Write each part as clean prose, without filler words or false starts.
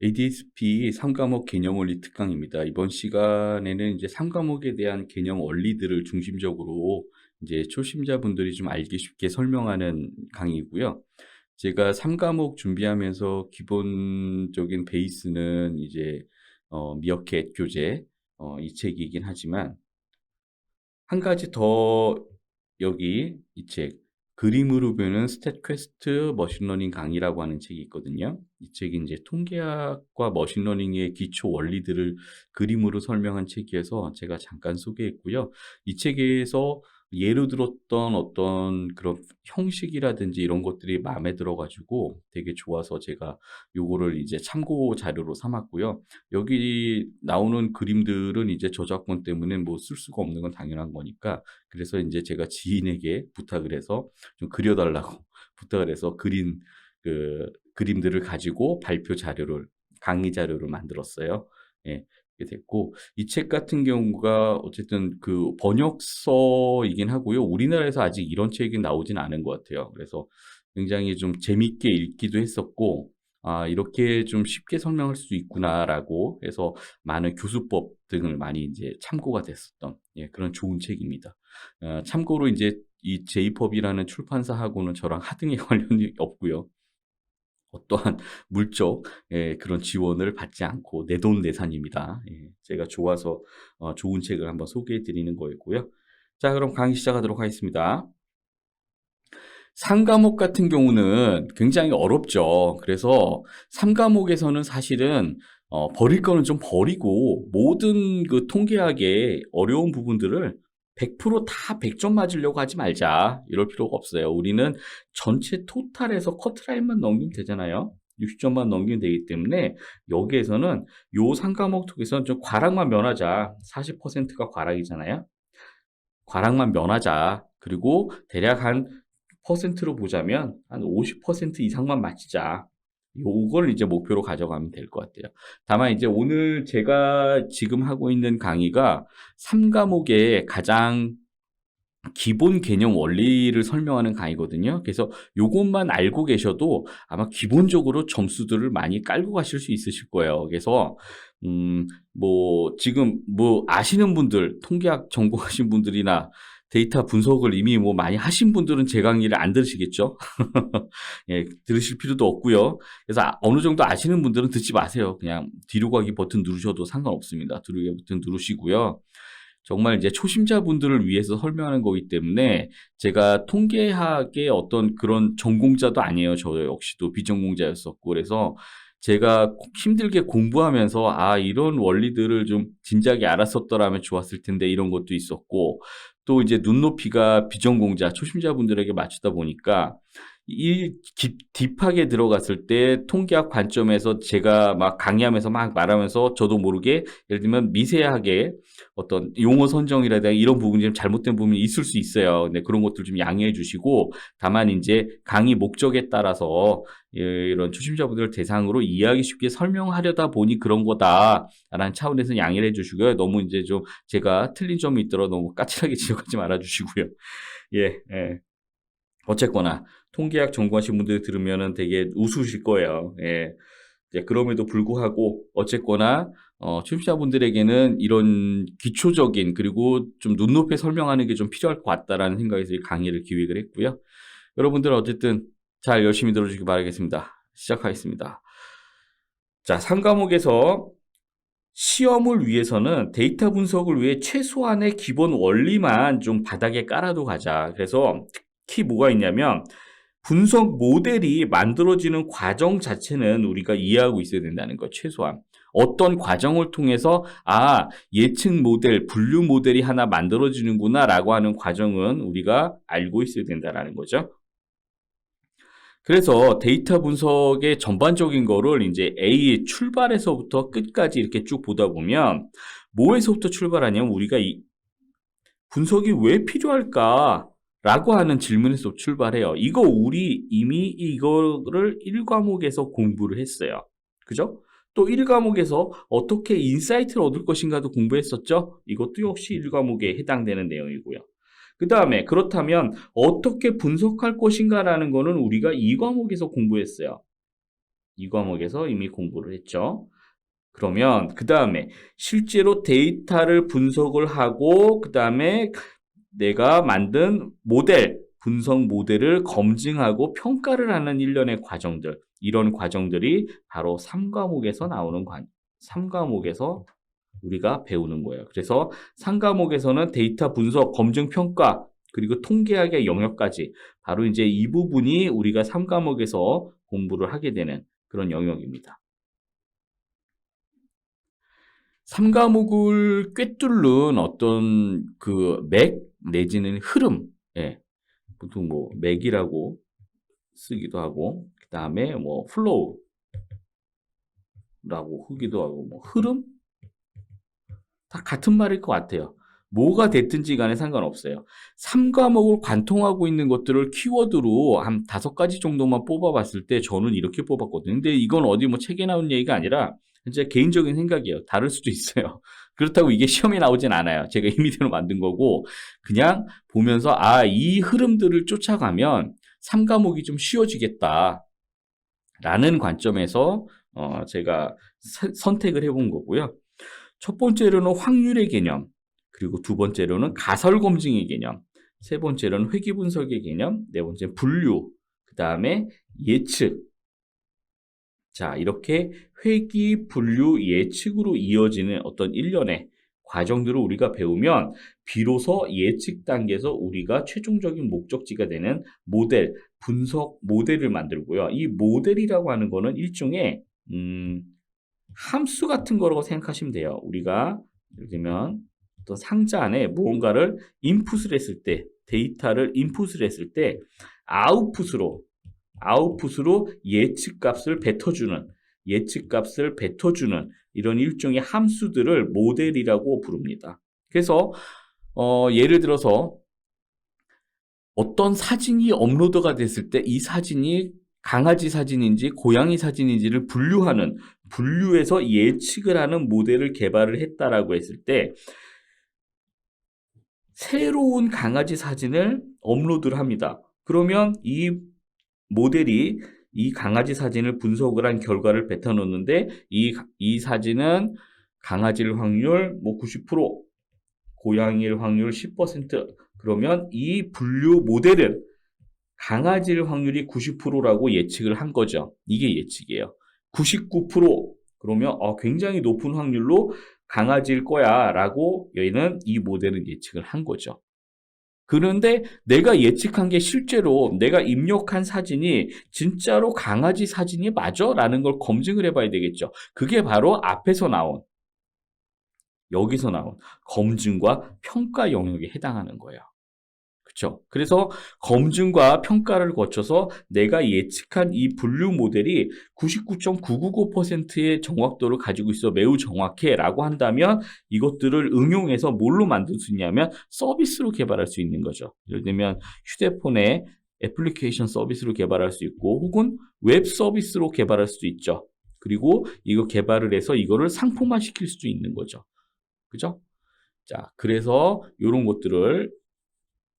ADSP 3과목 개념 원리 특강입니다. 이번 시간에는 이제 3과목에 대한 개념 원리들을 중심적으로 이제 초심자분들이 좀 알기 쉽게 설명하는 강의고요. 제가 3과목 준비하면서 기본적인 베이스는 이제 미어캣 교재 이 책이긴 하지만 한 가지 더 여기 이 책 그림으로 배우는 스탯 퀘스트 머신러닝 강의라고 하는 책이 있거든요. 이 책이 이제 통계학과 머신러닝의 기초 원리들을 그림으로 설명한 책이어서 제가 잠깐 소개했고요. 이 책에서 예로 들었던 어떤 그런 형식이라든지 이런 것들이 마음에 들어가지고 되게 좋아서 제가 요거를 이제 참고 자료로 삼았고요. 여기 나오는 그림들은 이제 저작권 때문에 뭐 쓸 수가 없는 건 당연한 거니까 그래서 이제 제가 지인에게 부탁을 해서 좀 그려달라고 부탁을 해서 그린 그림들을 가지고 발표 자료를 강의 자료를 만들었어요. 예, 이렇게 됐고 이 책 같은 경우가 어쨌든 그 번역서이긴 하고요. 우리나라에서 아직 이런 책이 나오진 않은 것 같아요. 그래서 굉장히 좀 재밌게 읽기도 했었고 아, 이렇게 좀 쉽게 설명할 수 있구나라고 해서 많은 교수법 등을 많이 이제 참고가 됐었던 예, 그런 좋은 책입니다. 참고로 이제 이 제이펍이라는 출판사하고는 저랑 하등의 관련이 없고요. 어떠한 물적 그런 지원을 받지 않고 내돈내산입니다. 예, 제가 좋아서 좋은 책을 한번 소개해 드리는 거였고요. 자, 그럼 강의 시작하도록 하겠습니다. 상과목 같은 경우는 굉장히 어렵죠. 그래서 3과목에서는 사실은 버릴 거는 좀 버리고 모든 그 통계학의 어려운 부분들을 100%다 100점 맞으려고 하지 말자. 이럴 필요가 없어요. 우리는 전체 토탈에서 커트라인만 넘기면 되잖아요. 60점만 넘기면 되기 때문에 여기에서는 요 3과목 쪽에서는 좀 과락만 면하자. 40%가 과락이잖아요. 과락만 면하자. 그리고 대략 한 퍼센트로 보자면 한 50% 이상만 맞히자. 요걸 이제 목표로 가져가면 될 것 같아요. 다만 이제 오늘 제가 지금 하고 있는 강의가 3과목의 가장 기본 개념 원리를 설명하는 강의거든요. 그래서 요것만 알고 계셔도 아마 기본적으로 점수들을 많이 깔고 가실 수 있으실 거예요. 그래서 뭐 지금 뭐 아시는 분들, 통계학 전공하신 분들이나 데이터 분석을 이미 뭐 많이 하신 분들은 제 강의를 안 들으시겠죠? 예, 들으실 필요도 없고요. 그래서 어느 정도 아시는 분들은 듣지 마세요. 그냥 뒤로 가기 버튼 누르셔도 상관없습니다. 뒤로 가기 버튼 누르시고요. 정말 이제 초심자분들을 위해서 설명하는 거기 때문에 제가 통계학의 어떤 그런 전공자도 아니에요. 저 역시도 비전공자였었고 그래서 제가 힘들게 공부하면서 아 이런 원리들을 좀 진작에 알았었더라면 좋았을 텐데 이런 것도 있었고 또 이제 눈높이가 비전공자 초심자분들에게 맞추다 보니까 이 딥하게 들어갔을 때 통계학 관점에서 제가 막 강의하면서 막 말하면서 저도 모르게 예를 들면 미세하게 어떤 용어 선정이라든가 이런 부분이 좀 잘못된 부분이 있을 수 있어요. 근데 그런 것들 좀 양해해 주시고 다만 이제 강의 목적에 따라서 이런 초심자분들을 대상으로 이해하기 쉽게 설명하려다 보니 그런 거다라는 차원에서 양해를 해 주시고요. 너무 이제 좀 제가 틀린 점이 있더라도 너무 까칠하게 지적하지 말아 주시고요. 예, 예. 어쨌거나 통계학 전공하신 분들 들으면은 되게 우스우실 거예요. 예. 이제 그럼에도 불구하고 어쨌거나 초심자분들에게는 이런 기초적인 그리고 좀 눈높이 설명하는 게 좀 필요할 것 같다라는 생각에서 이 강의를 기획을 했고요. 여러분들 어쨌든 잘 열심히 들어주시기 바라겠습니다. 시작하겠습니다. 자, 3과목에서 시험을 위해서는 데이터 분석을 위해 최소한의 기본 원리만 좀 바닥에 깔아도 가자. 그래서 특히 뭐가 있냐면 분석 모델이 만들어지는 과정 자체는 우리가 이해하고 있어야 된다는 거 최소한. 어떤 과정을 통해서 아 예측 모델, 분류 모델이 하나 만들어지는구나라고 하는 과정은 우리가 알고 있어야 된다는 거죠. 그래서 데이터 분석의 전반적인 거를 이제 A의 출발에서부터 끝까지 이렇게 쭉 보다 보면 뭐에서부터 출발하냐면 우리가 이 분석이 왜 필요할까? 라고 하는 질문에서 출발해요. 이거 우리 이미 이거를 1과목에서 공부를 했어요. 그죠? 또 1과목에서 어떻게 인사이트를 얻을 것인가도 공부했었죠? 이것도 역시 1과목에 해당되는 내용이고요. 그 다음에 그렇다면 어떻게 분석할 것인가라는 거는 우리가 2과목에서 공부했어요. 이 과목에서 이미 공부를 했죠. 그러면 그 다음에 실제로 데이터를 분석을 하고 그 다음에 내가 만든 모델, 분석 모델을 검증하고 평가를 하는 일련의 과정들, 이런 과정들이 바로 3과목에서 나오는 3과목에서 우리가 배우는 거예요. 그래서 3과목에서는 데이터 분석, 검증, 평가, 그리고 통계학의 영역까지 바로 이제 이 부분이 우리가 3과목에서 공부를 하게 되는 그런 영역입니다. 3과목을 꿰뚫는 어떤 그 맥 내지는 흐름, 예. 보통 뭐 맥이라고 쓰기도 하고, 그 다음에 뭐 플로우라고 쓰기도 하고, 뭐 흐름? 다 같은 말일 것 같아요. 뭐가 됐든지 간에 상관없어요. 3과목을 관통하고 있는 것들을 키워드로 한 5가지 정도만 뽑아봤을 때 저는 이렇게 뽑았거든요. 근데 이건 어디 뭐 책에 나온 얘기가 아니라 제 개인적인 생각이에요. 다를 수도 있어요. 그렇다고 이게 시험에 나오진 않아요. 제가 임의대로 만든 거고 그냥 보면서 이 흐름들을 쫓아가면 3과목이 좀 쉬워지겠다 라는 관점에서 제가 선택을 해본 거고요. 첫 번째로는 확률의 개념, 그리고 두 번째로는 가설 검증의 개념, 세 번째로는 회귀 분석의 개념, 네 번째는 분류, 그 다음에 예측. 자, 이렇게 회귀, 분류, 예측으로 이어지는 어떤 일련의 과정들을 우리가 배우면 비로소 예측 단계에서 우리가 최종적인 목적지가 되는 모델, 분석 모델을 만들고요. 이 모델이라고 하는 거는 일종의 함수 같은 거라고 생각하시면 돼요. 우리가 예를 들면 어떤 상자 안에 무언가를 인풋을 했을 때, 데이터를 인풋을 했을 때 아웃풋으로 예측값을 뱉어주는 이런 일종의 함수들을 모델이라고 부릅니다. 그래서 예를 들어서 어떤 사진이 업로드가 됐을 때 이 사진이 강아지 사진인지 고양이 사진인지를 분류해서 예측을 하는 모델을 개발을 했다라고 했을 때 새로운 강아지 사진을 업로드를 합니다. 그러면 이 모델이 이 강아지 사진을 분석을 한 결과를 뱉어놓는데 이 사진은 강아지일 확률 90%, 고양이일 확률 10%. 그러면 이 분류 모델은 강아지일 확률이 90%라고 예측을 한 거죠. 이게 예측이에요. 99% 그러면 굉장히 높은 확률로 강아지일 거야 라고 이 모델은 예측을 한 거죠. 그런데 내가 예측한 게 실제로 내가 입력한 사진이 진짜로 강아지 사진이 맞아? 라는 걸 검증을 해봐야 되겠죠. 그게 바로 여기서 나온 검증과 평가 영역에 해당하는 거예요. 그렇죠? 그래서 검증과 평가를 거쳐서 내가 예측한 이 분류 모델이 99.999%의 정확도를 가지고 있어 매우 정확해 라고 한다면 이것들을 응용해서 뭘로 만들 수 있냐면 서비스로 개발할 수 있는 거죠. 예를 들면 휴대폰에 애플리케이션 서비스로 개발할 수 있고 혹은 웹 서비스로 개발할 수도 있죠. 그리고 이거 개발을 해서 이거를 상품화 시킬 수도 있는 거죠. 그죠? 자, 그래서 이런 것들을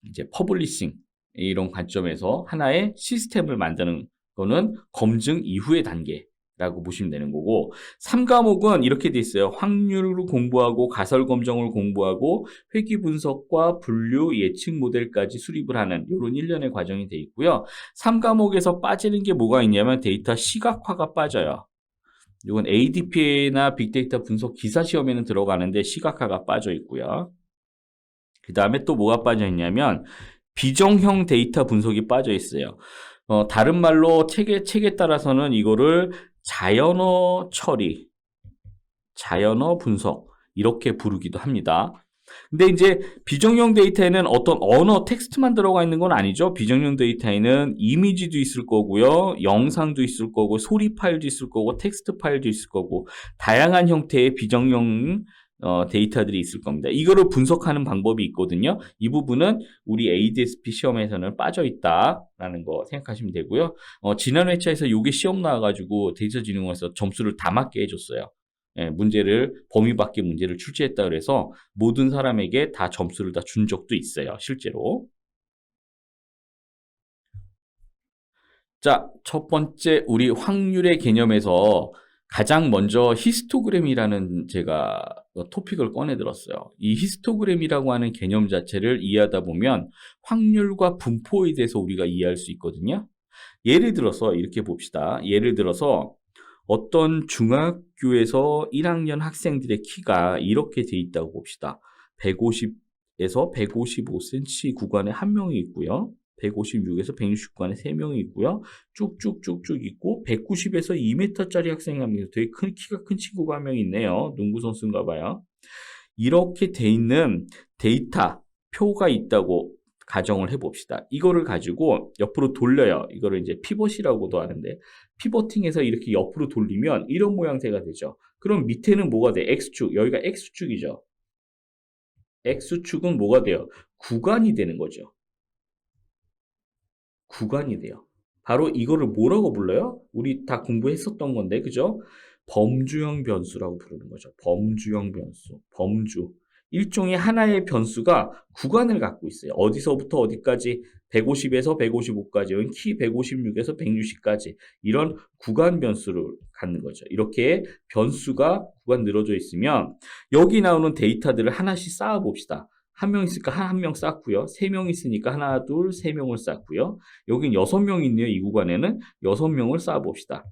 이제 퍼블리싱 이런 관점에서 하나의 시스템을 만드는 거는 검증 이후의 단계라고 보시면 되는 거고 3과목은 이렇게 돼 있어요. 확률을 공부하고 가설 검증을 공부하고 회귀 분석과 분류 예측 모델까지 수립을 하는 이런 일련의 과정이 돼 있고요. 3과목에서 빠지는 게 뭐가 있냐면 데이터 시각화가 빠져요. 이건 ADP나 빅데이터 분석 기사 시험에는 들어가는데 시각화가 빠져 있고요. 그 다음에 또 뭐가 빠져 있냐면 비정형 데이터 분석이 빠져 있어요. 다른 말로 책에 따라서는 이거를 자연어 처리, 자연어 분석 이렇게 부르기도 합니다. 근데 이제 비정형 데이터에는 어떤 언어 텍스트만 들어가 있는 건 아니죠. 비정형 데이터에는 이미지도 있을 거고요. 영상도 있을 거고 소리 파일도 있을 거고 텍스트 파일도 있을 거고 다양한 형태의 비정형 데이터들이 있을 겁니다. 이거를 분석하는 방법이 있거든요. 이 부분은 우리 ADSP 시험에서는 빠져 있다라는 거 생각하시면 되고요. 지난 회차에서 이게 시험 나와가지고 데이터진흥원에서 점수를 다 맞게 해줬어요. 예, 범위 밖의 문제를 출제했다 그래서 모든 사람에게 다 점수를 다 준 적도 있어요. 실제로. 자, 첫 번째 우리 확률의 개념에서 가장 먼저 히스토그램이라는 제가 토픽을 꺼내 들었어요. 이 히스토그램이라고 하는 개념 자체를 이해하다 보면 확률과 분포에 대해서 우리가 이해할 수 있거든요. 예를 들어서 이렇게 봅시다. 예를 들어서 어떤 중학교에서 1학년 학생들의 키가 이렇게 돼 있다고 봅시다. 150에서 155cm 구간에 한 명이 있고요. 156에서 160 구간에 3명이 있고요. 쭉쭉쭉쭉 있고 190에서 2m짜리 학생이 한 명, 되게 키가 큰 친구가 한 명 있네요. 농구 선수인가 봐요. 이렇게 돼 있는 데이터 표가 있다고 가정을 해봅시다. 이거를 가지고 옆으로 돌려요. 이거를 이제 피벗이라고도 하는데 피벗팅해서 이렇게 옆으로 돌리면 이런 모양새가 되죠. 그럼 밑에는 뭐가 돼? X축. 여기가 X축이죠. X축은 뭐가 돼요? 구간이 되는 거죠. 구간이 돼요. 바로 이거를 뭐라고 불러요? 우리 다 공부했었던 건데, 그죠? 범주형 변수라고 부르는 거죠. 범주형 변수. 범주. 일종의 하나의 변수가 구간을 갖고 있어요. 어디서부터 어디까지 150에서 155까지, 키 156에서 160까지 이런 구간 변수를 갖는 거죠. 이렇게 변수가 구간 늘어져 있으면 여기 나오는 데이터들을 하나씩 쌓아 봅시다. 한 명 있으니까 한 명 쌓고요. 3명 있으니까 하나, 둘, 3명을 쌓고요. 여긴 6명 있네요. 이 구간에는 6명을 쌓아봅시다.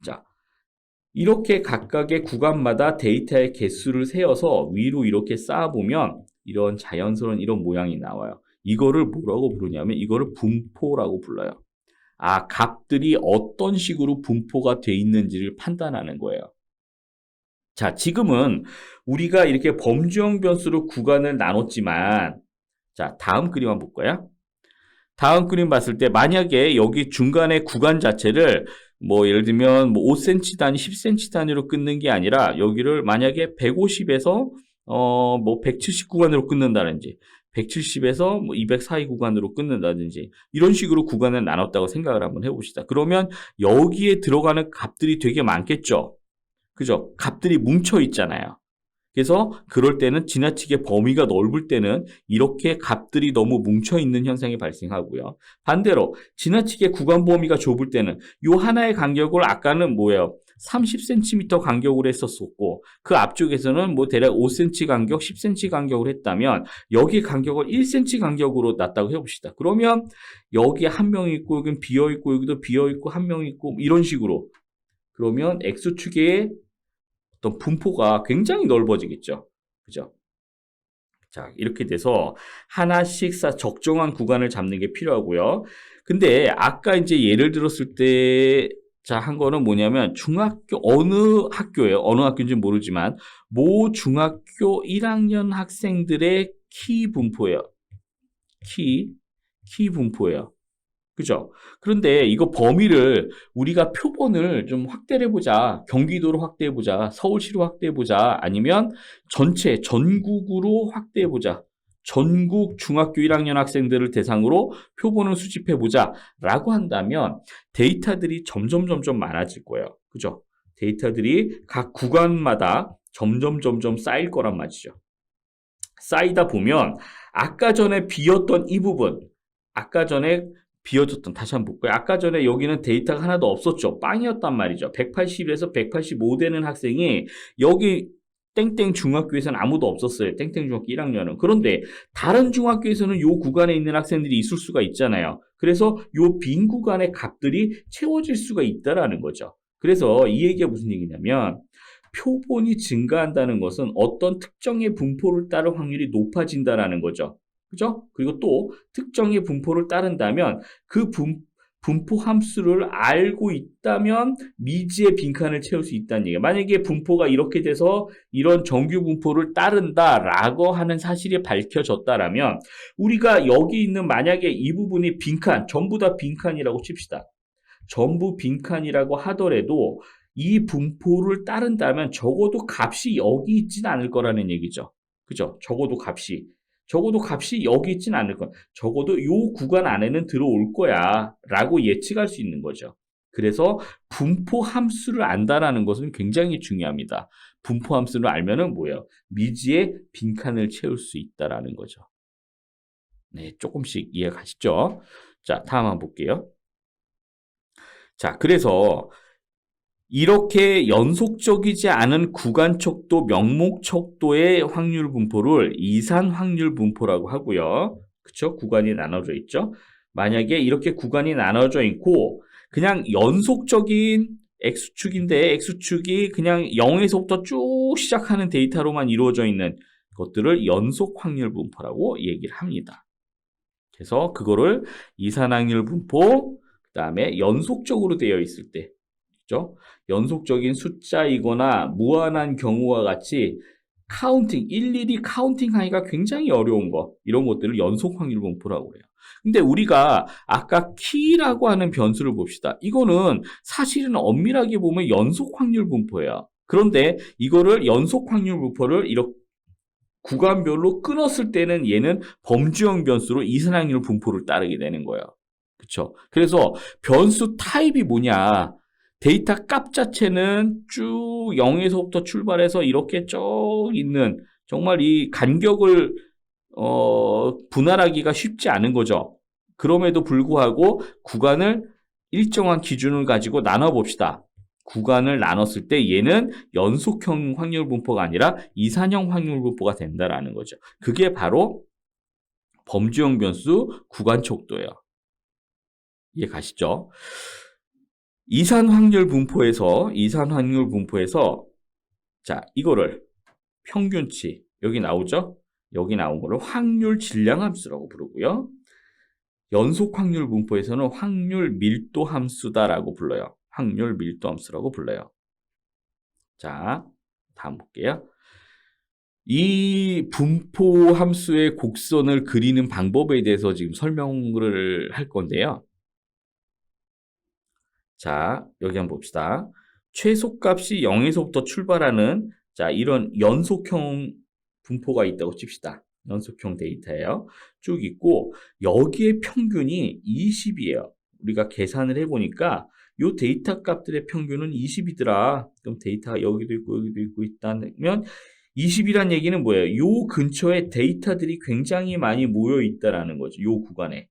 자, 이렇게 각각의 구간마다 데이터의 개수를 세어서 위로 이렇게 쌓아보면 이런 자연스러운 이런 모양이 나와요. 이거를 뭐라고 부르냐면 이거를 분포라고 불러요. 아, 값들이 어떤 식으로 분포가 돼 있는지를 판단하는 거예요. 자, 지금은 우리가 이렇게 범주형 변수로 구간을 나눴지만, 자, 다음 그림 한번 볼까요? 다음 그림 봤을 때 만약에 여기 중간에 구간 자체를 뭐 예를 들면 뭐 5cm 단위, 10cm 단위로 끊는 게 아니라 여기를 만약에 150에서 뭐 170 구간으로 끊는다든지 170에서 뭐 200 사이 구간으로 끊는다든지 이런 식으로 구간을 나눴다고 생각을 한번 해봅시다. 그러면 여기에 들어가는 값들이 되게 많겠죠. 그죠? 값들이 뭉쳐 있잖아요. 그래서 그럴 때는 지나치게 범위가 넓을 때는 이렇게 값들이 너무 뭉쳐 있는 현상이 발생하고요. 반대로 지나치게 구간 범위가 좁을 때는 이 하나의 간격을 아까는 뭐예요? 30cm 간격으로 했었고 그 앞쪽에서는 뭐 대략 5cm 간격, 10cm 간격으로 했다면 여기 간격을 1cm 간격으로 놨다고 해봅시다. 그러면 여기 한 명 있고 여기는 비어 있고 여기도 비어 있고 한 명 있고 이런 식으로 그러면 X축의 어떤 분포가 굉장히 넓어지겠죠. 그죠? 자, 이렇게 돼서 하나씩 적정한 구간을 잡는 게 필요하고요. 근데 아까 이제 예를 들었을 때 자, 한 거는 뭐냐면 중학교 어느 학교예요? 어느 학교인지 모르지만 모 중학교 1학년 학생들의 키 분포예요. 키 분포예요. 그죠? 그런데 이거 범위를 우리가 표본을 좀 확대를 해보자. 경기도로 확대해보자. 서울시로 확대해보자. 아니면 전체, 전국으로 확대해보자. 전국 중학교 1학년 학생들을 대상으로 표본을 수집해보자. 라고 한다면 데이터들이 점점 많아질 거예요. 그죠? 데이터들이 각 구간마다 점점 쌓일 거란 말이죠. 쌓이다 보면 아까 전에 비었던 이 부분, 아까 전에 비워졌던 다시 한번 볼까요? 아까 전에 여기는 데이터가 하나도 없었죠. 빵이었단 말이죠. 180에서 185 되는 학생이 여기 땡땡 중학교에서는 아무도 없었어요. 땡땡 중학교 1학년은. 그런데 다른 중학교에서는 요 구간에 있는 학생들이 있을 수가 있잖아요. 그래서 요 빈 구간의 값들이 채워질 수가 있다라는 거죠. 그래서 이 얘기가 무슨 얘기냐면 표본이 증가한다는 것은 어떤 특정의 분포를 따를 확률이 높아진다라는 거죠. 그죠? 그리고 또 특정의 분포를 따른다면 그 분포 함수를 알고 있다면 미지의 빈칸을 채울 수 있다는 얘기예요. 만약에 분포가 이렇게 돼서 이런 정규 분포를 따른다라고 하는 사실이 밝혀졌다라면 우리가 여기 있는 만약에 이 부분이 빈칸, 전부 다 빈칸이라고 칩시다. 전부 빈칸이라고 하더라도 이 분포를 따른다면 적어도 값이 여기 있지는 않을 거라는 얘기죠. 그죠? 적어도 값이 여기 있지는 않을 거야. 적어도 이 구간 안에는 들어올 거야 라고 예측할 수 있는 거죠. 그래서 분포 함수를 안다라는 것은 굉장히 중요합니다. 분포 함수를 알면은 뭐예요? 미지의 빈칸을 채울 수 있다라는 거죠. 네, 조금씩 이해가시죠? 자, 다음 한번 볼게요. 자, 그래서 이렇게 연속적이지 않은 구간 척도, 명목 척도의 확률 분포를 이산 확률 분포라고 하고요. 그쵸? 구간이 나눠져 있죠? 만약에 이렇게 구간이 나눠져 있고, 그냥 연속적인 X축인데, X축이 그냥 0에서부터 쭉 시작하는 데이터로만 이루어져 있는 것들을 연속 확률 분포라고 얘기를 합니다. 그래서 그거를 이산 확률 분포, 그 다음에 연속적으로 되어 있을 때, 그죠? 연속적인 숫자이거나 무한한 경우와 같이 카운팅, 일일이 카운팅하기가 굉장히 어려운 거, 이런 것들을 연속 확률 분포라고 해요. 근데 우리가 아까 키라고 하는 변수를 봅시다. 이거는 사실은 엄밀하게 보면 연속 확률 분포예요. 그런데 이거를 연속 확률 분포를 이렇게 구간별로 끊었을 때는 얘는 범주형 변수로 이산 확률 분포를 따르게 되는 거예요. 그쵸? 그래서 변수 타입이 뭐냐? 데이터 값 자체는 쭉 0에서부터 출발해서 이렇게 쭉 있는 정말 이 간격을 분할하기가 쉽지 않은 거죠. 그럼에도 불구하고 구간을 일정한 기준을 가지고 나눠봅시다. 구간을 나눴을 때 얘는 연속형 확률 분포가 아니라 이산형 확률 분포가 된다라는 거죠. 그게 바로 범주형 변수 구간 척도예요. 이해 가시죠? 이산 확률 분포에서 자, 이거를 평균치 여기 나오죠? 여기 나온 거를 확률 질량 함수라고 부르고요. 연속 확률 분포에서는 확률 밀도 함수다라고 불러요. 확률 밀도 함수라고 불러요. 자, 다음 볼게요. 이 분포 함수의 곡선을 그리는 방법에 대해서 지금 설명을 할 건데요. 자, 여기 한번 봅시다. 최소값이 0에서부터 출발하는 자, 이런 연속형 분포가 있다고 칩시다. 연속형 데이터예요. 쭉 있고 여기에 평균이 20이에요. 우리가 계산을 해보니까 이 데이터 값들의 평균은 20이더라. 그럼 데이터가 여기도 있고 있다면 20이란 얘기는 뭐예요? 이 근처에 데이터들이 굉장히 많이 모여 있다라는 거죠. 이 구간에.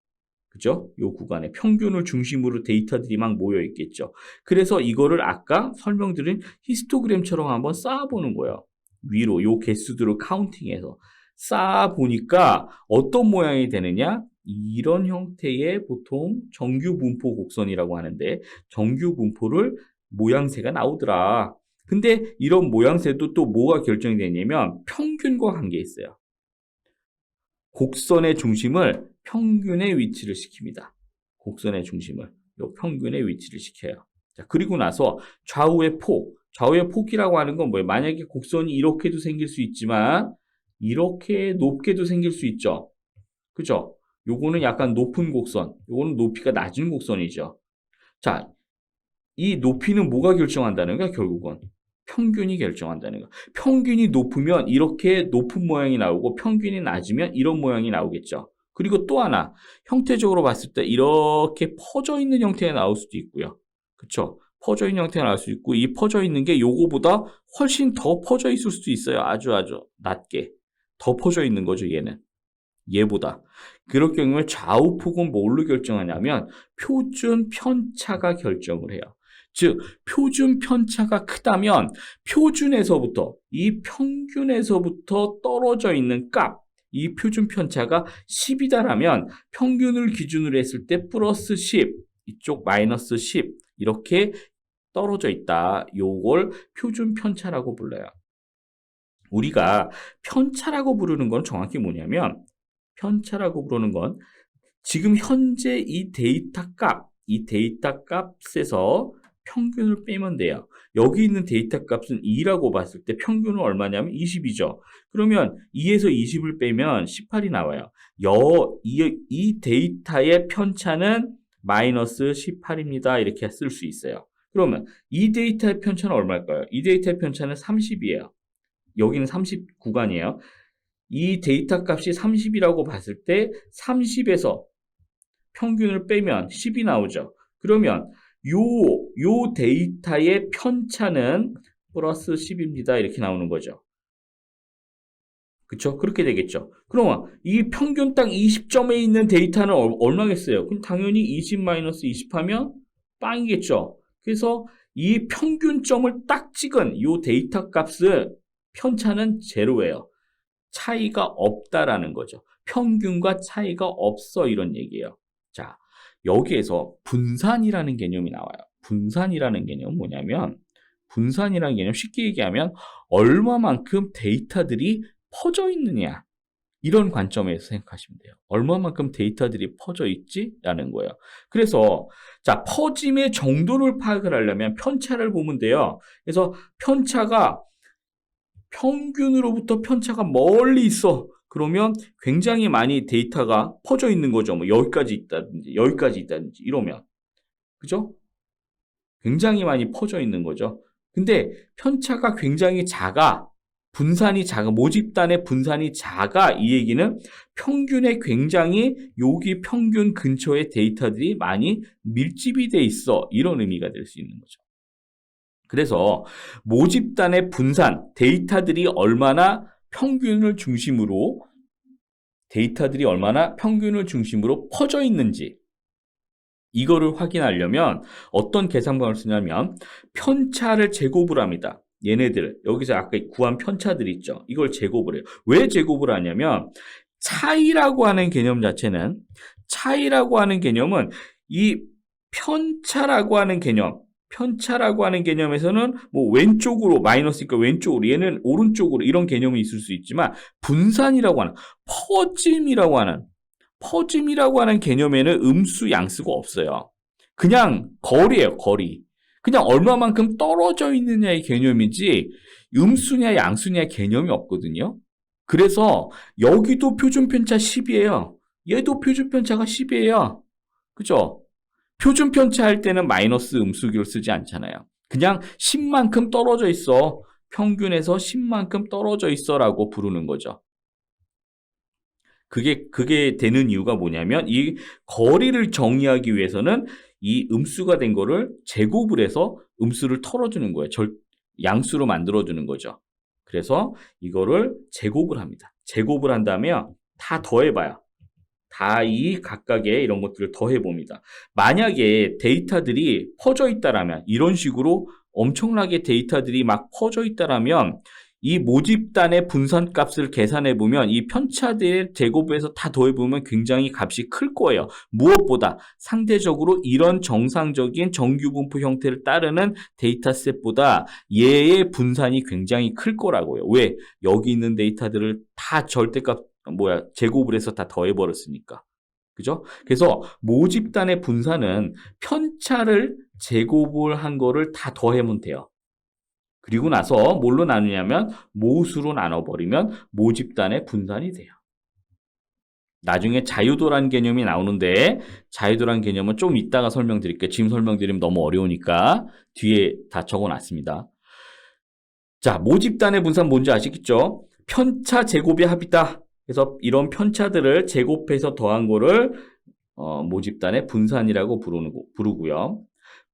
그죠? 이 구간에 평균을 중심으로 데이터들이 막 모여 있겠죠. 그래서 이거를 아까 설명드린 히스토그램처럼 한번 쌓아보는 거예요. 위로 이 개수들을 카운팅해서 쌓아보니까 어떤 모양이 되느냐? 이런 형태의 보통 정규 분포 곡선이라고 하는데 정규 분포를 모양새가 나오더라. 근데 이런 모양새도 또 뭐가 결정이 되냐면 평균과 관계 있어요. 곡선의 중심을 평균의 위치를 시킵니다. 곡선의 중심을 요 평균의 위치를 시켜요. 자, 그리고 나서 좌우의 폭이라고 하는 건 뭐예요? 만약에 곡선이 이렇게도 생길 수 있지만 이렇게 높게도 생길 수 있죠. 그죠? 요거는 약간 높은 곡선, 요거는 높이가 낮은 곡선이죠. 자, 이 높이는 뭐가 결정한다는 거야? 결국은 평균이 결정한다는 거. 평균이 높으면 이렇게 높은 모양이 나오고 평균이 낮으면 이런 모양이 나오겠죠. 그리고 또 하나 형태적으로 봤을 때 이렇게 퍼져 있는 형태가 나올 수도 있고요. 그쵸? 퍼져 있는 형태가 나올 수 있고 이 퍼져 있는 게 요거보다 훨씬 더 퍼져 있을 수도 있어요. 아주 낮게. 더 퍼져 있는 거죠, 얘는. 얘보다. 그럴 경우에 좌우폭은 뭘로 결정하냐면 표준 편차가 결정을 해요. 즉 표준 편차가 크다면 표준에서부터 이 평균에서부터 떨어져 있는 값, 이 표준 편차가 10이다라면 평균을 기준으로 했을 때 플러스 10, 이쪽 마이너스 10 이렇게 떨어져 있다. 요걸 표준 편차라고 불러요. 우리가 편차라고 부르는 건 정확히 뭐냐면 편차라고 부르는 건 지금 현재 이 데이터 값에서 평균을 빼면 돼요. 여기 있는 데이터 값은 2라고 봤을 때 평균은 얼마냐면 20이죠. 그러면 2에서 20을 빼면 18이 나와요. 이 데이터의 편차는 마이너스 18입니다. 이렇게 쓸 수 있어요. 그러면 이 데이터의 편차는 얼마일까요? 이 데이터의 편차는 30이에요. 여기는 30 구간이에요. 이 데이터 값이 30이라고 봤을 때 30에서 평균을 빼면 10이 나오죠. 그러면 요 데이터의 편차는 플러스 10입니다. 이렇게 나오는 거죠. 그쵸? 그렇게 되겠죠. 그러면 이 평균 딱 20점에 있는 데이터는 얼마겠어요? 그럼 당연히 20-20 하면 빵이겠죠. 그래서 이 평균점을 딱 찍은 이 데이터 값의 편차는 제로예요. 차이가 없다라는 거죠. 평균과 차이가 없어 이런 얘기예요. 자, 여기에서 분산이라는 개념이 나와요. 분산이라는 개념은 뭐냐면 분산이라는 개념 쉽게 얘기하면 얼마만큼 데이터들이 퍼져 있느냐 이런 관점에서 생각하시면 돼요. 얼마만큼 데이터들이 퍼져 있지라는 거예요. 그래서 자, 퍼짐의 정도를 파악을 하려면 편차를 보면 돼요. 그래서 편차가 평균으로부터 편차가 멀리 있어. 그러면 굉장히 많이 데이터가 퍼져 있는 거죠. 뭐 여기까지 있다든지 여기까지 있다든지 이러면. 그죠? 굉장히 많이 퍼져 있는 거죠. 근데 편차가 굉장히 작아. 분산이 작아. 모집단의 분산이 작아. 이 얘기는 평균에 굉장히 여기 평균 근처에 데이터들이 많이 밀집이 돼 있어. 이런 의미가 될 수 있는 거죠. 그래서 모집단의 분산, 데이터들이 얼마나 평균을 중심으로 퍼져 있는지 이거를 확인하려면 어떤 계산법을 쓰냐면 편차를 제곱을 합니다. 얘네들 여기서 아까 구한 편차들 있죠. 이걸 제곱을 해요. 왜 제곱을 하냐면 차이라고 하는 개념은 이 편차라고 하는 개념에서는 뭐 왼쪽으로 마이너스니까 왼쪽으로 얘는 오른쪽으로 이런 개념이 있을 수 있지만 분산이라고 하는 퍼짐이라고 하는 개념에는 음수 양수가 없어요. 그냥 거리예요, 거리. 그냥 얼마만큼 떨어져 있느냐의 개념이지 음수냐 양수냐 개념이 없거든요. 그래서 여기도 표준편차 10이에요. 얘도 표준편차가 10이에요. 그죠? 표준편차 할 때는 마이너스 음수기를 쓰지 않잖아요. 그냥 10만큼 떨어져 있어. 평균에서 10만큼 떨어져 있어라고 부르는 거죠. 그게 되는 이유가 뭐냐면 이 거리를 정의하기 위해서는 이 음수가 된 거를 제곱을 해서 음수를 털어주는 거예요. 양수로 만들어주는 거죠. 그래서 이거를 제곱을 합니다. 제곱을 한 다음에 다 더해봐요. 다 이 각각의 이런 것들을 더해봅니다. 만약에 데이터들이 퍼져 있다라면 이런 식으로 엄청나게 데이터들이 막 퍼져 있다라면 이 모집단의 분산값을 계산해보면 이 편차들의 제곱에서 다 더해보면 굉장히 값이 클 거예요. 무엇보다 상대적으로 이런 정상적인 정규분포 형태를 따르는 데이터셋보다 얘의 분산이 굉장히 클 거라고요. 왜? 여기 있는 데이터들을 다 제곱을 해서 다 더해버렸으니까. 그죠? 그래서 모집단의 분산은 편차를 제곱을 한 거를 다 더하면 돼요. 그리고 나서 뭘로 나누냐면 모수로 나눠버리면 모집단의 분산이 돼요. 나중에 자유도라는 개념이 나오는데 자유도라는 개념은 좀 이따가 설명드릴게요. 지금 설명드리면 너무 어려우니까 뒤에 다 적어놨습니다. 자, 모집단의 분산 뭔지 아시겠죠? 편차 제곱의 합이다. 그래서 이런 편차들을 제곱해서 더한 거를 모집단의 분산이라고 부르고요.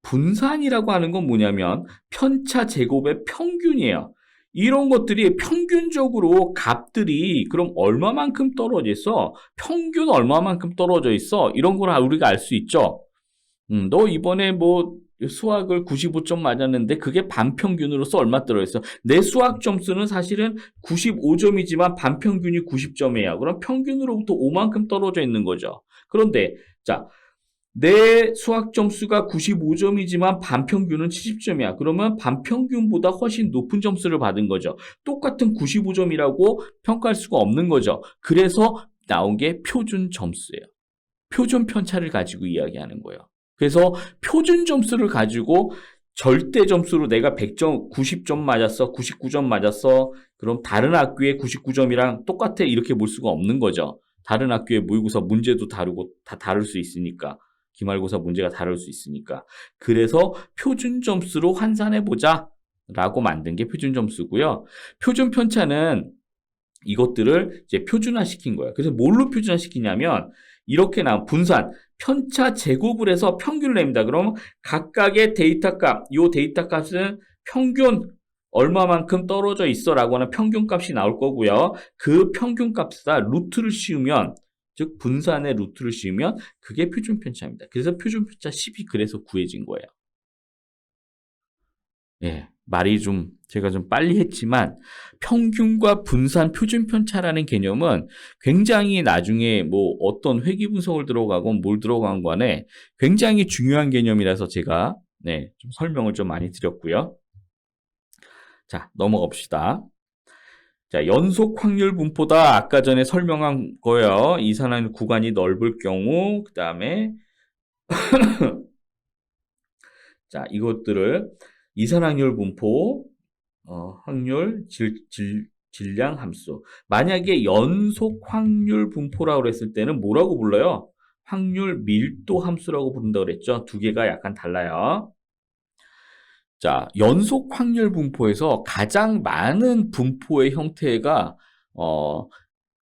분산이라고 하는 건 뭐냐면 편차 제곱의 평균이에요. 이런 것들이 평균적으로 값들이 그럼 얼마만큼 떨어져 있어? 평균 얼마만큼 떨어져 있어? 이런 걸 우리가 알 수 있죠. 너 이번에 뭐 수학을 95점 맞았는데 그게 반평균으로서 얼마 떨어졌어? 내 수학 점수는 사실은 95점이지만 반평균이 90점이야. 그럼 평균으로부터 5만큼 떨어져 있는 거죠. 그런데 자, 내 수학 점수가 95점이지만 반평균은 70점이야. 그러면 반평균보다 훨씬 높은 점수를 받은 거죠. 똑같은 95점이라고 평가할 수가 없는 거죠. 그래서 나온 게 표준 점수예요. 표준 편차를 가지고 이야기하는 거예요. 그래서 표준 점수를 가지고 절대 점수로 내가 100점, 90점 맞았어, 99점 맞았어. 그럼 다른 학교의 99점이랑 똑같아 이렇게 볼 수가 없는 거죠. 다른 학교의 모의고사 문제도 다르고 다 다를 수 있으니까. 기말고사 문제가 다를 수 있으니까. 그래서 표준 점수로 환산해보자 라고 만든 게 표준 점수고요. 표준 편차는 이것들을 이제 표준화시킨 거예요. 그래서 뭘로 표준화시키냐면 이렇게 나온 분산, 편차 제곱을 해서 평균을 냅니다. 그럼 각각의 데이터값, 이 데이터값은 평균 얼마만큼 떨어져 있어 라고 하는 평균값이 나올 거고요. 그 평균값에다 루트를 씌우면 즉 분산의 루트를 씌우면 그게 표준편차입니다. 그래서 표준편차 10이 그래서 구해진 거예요. 예, 말이 제가 좀 빨리 했지만 평균과 분산 표준편차라는 개념은 굉장히 나중에 뭐 어떤 회귀 분석을 들어가건 뭘 들어간 간에 굉장히 중요한 개념이라서 제가 좀 설명을 좀 많이 드렸고요. 자, 넘어갑시다. 자, 연속 확률 분포다. 아까 전에 설명한 거예요. 이산화탄 구간이 넓을 경우, 그 다음에 자, 이것들을 이산화탄 분포, 확률, 질량 함수. 만약에 연속 확률 분포라고 그랬을 때는 뭐라고 불러요? 확률 밀도 함수라고 부른다고 그랬죠? 두 개가 약간 달라요. 자, 연속 확률 분포에서 가장 많은 분포의 형태가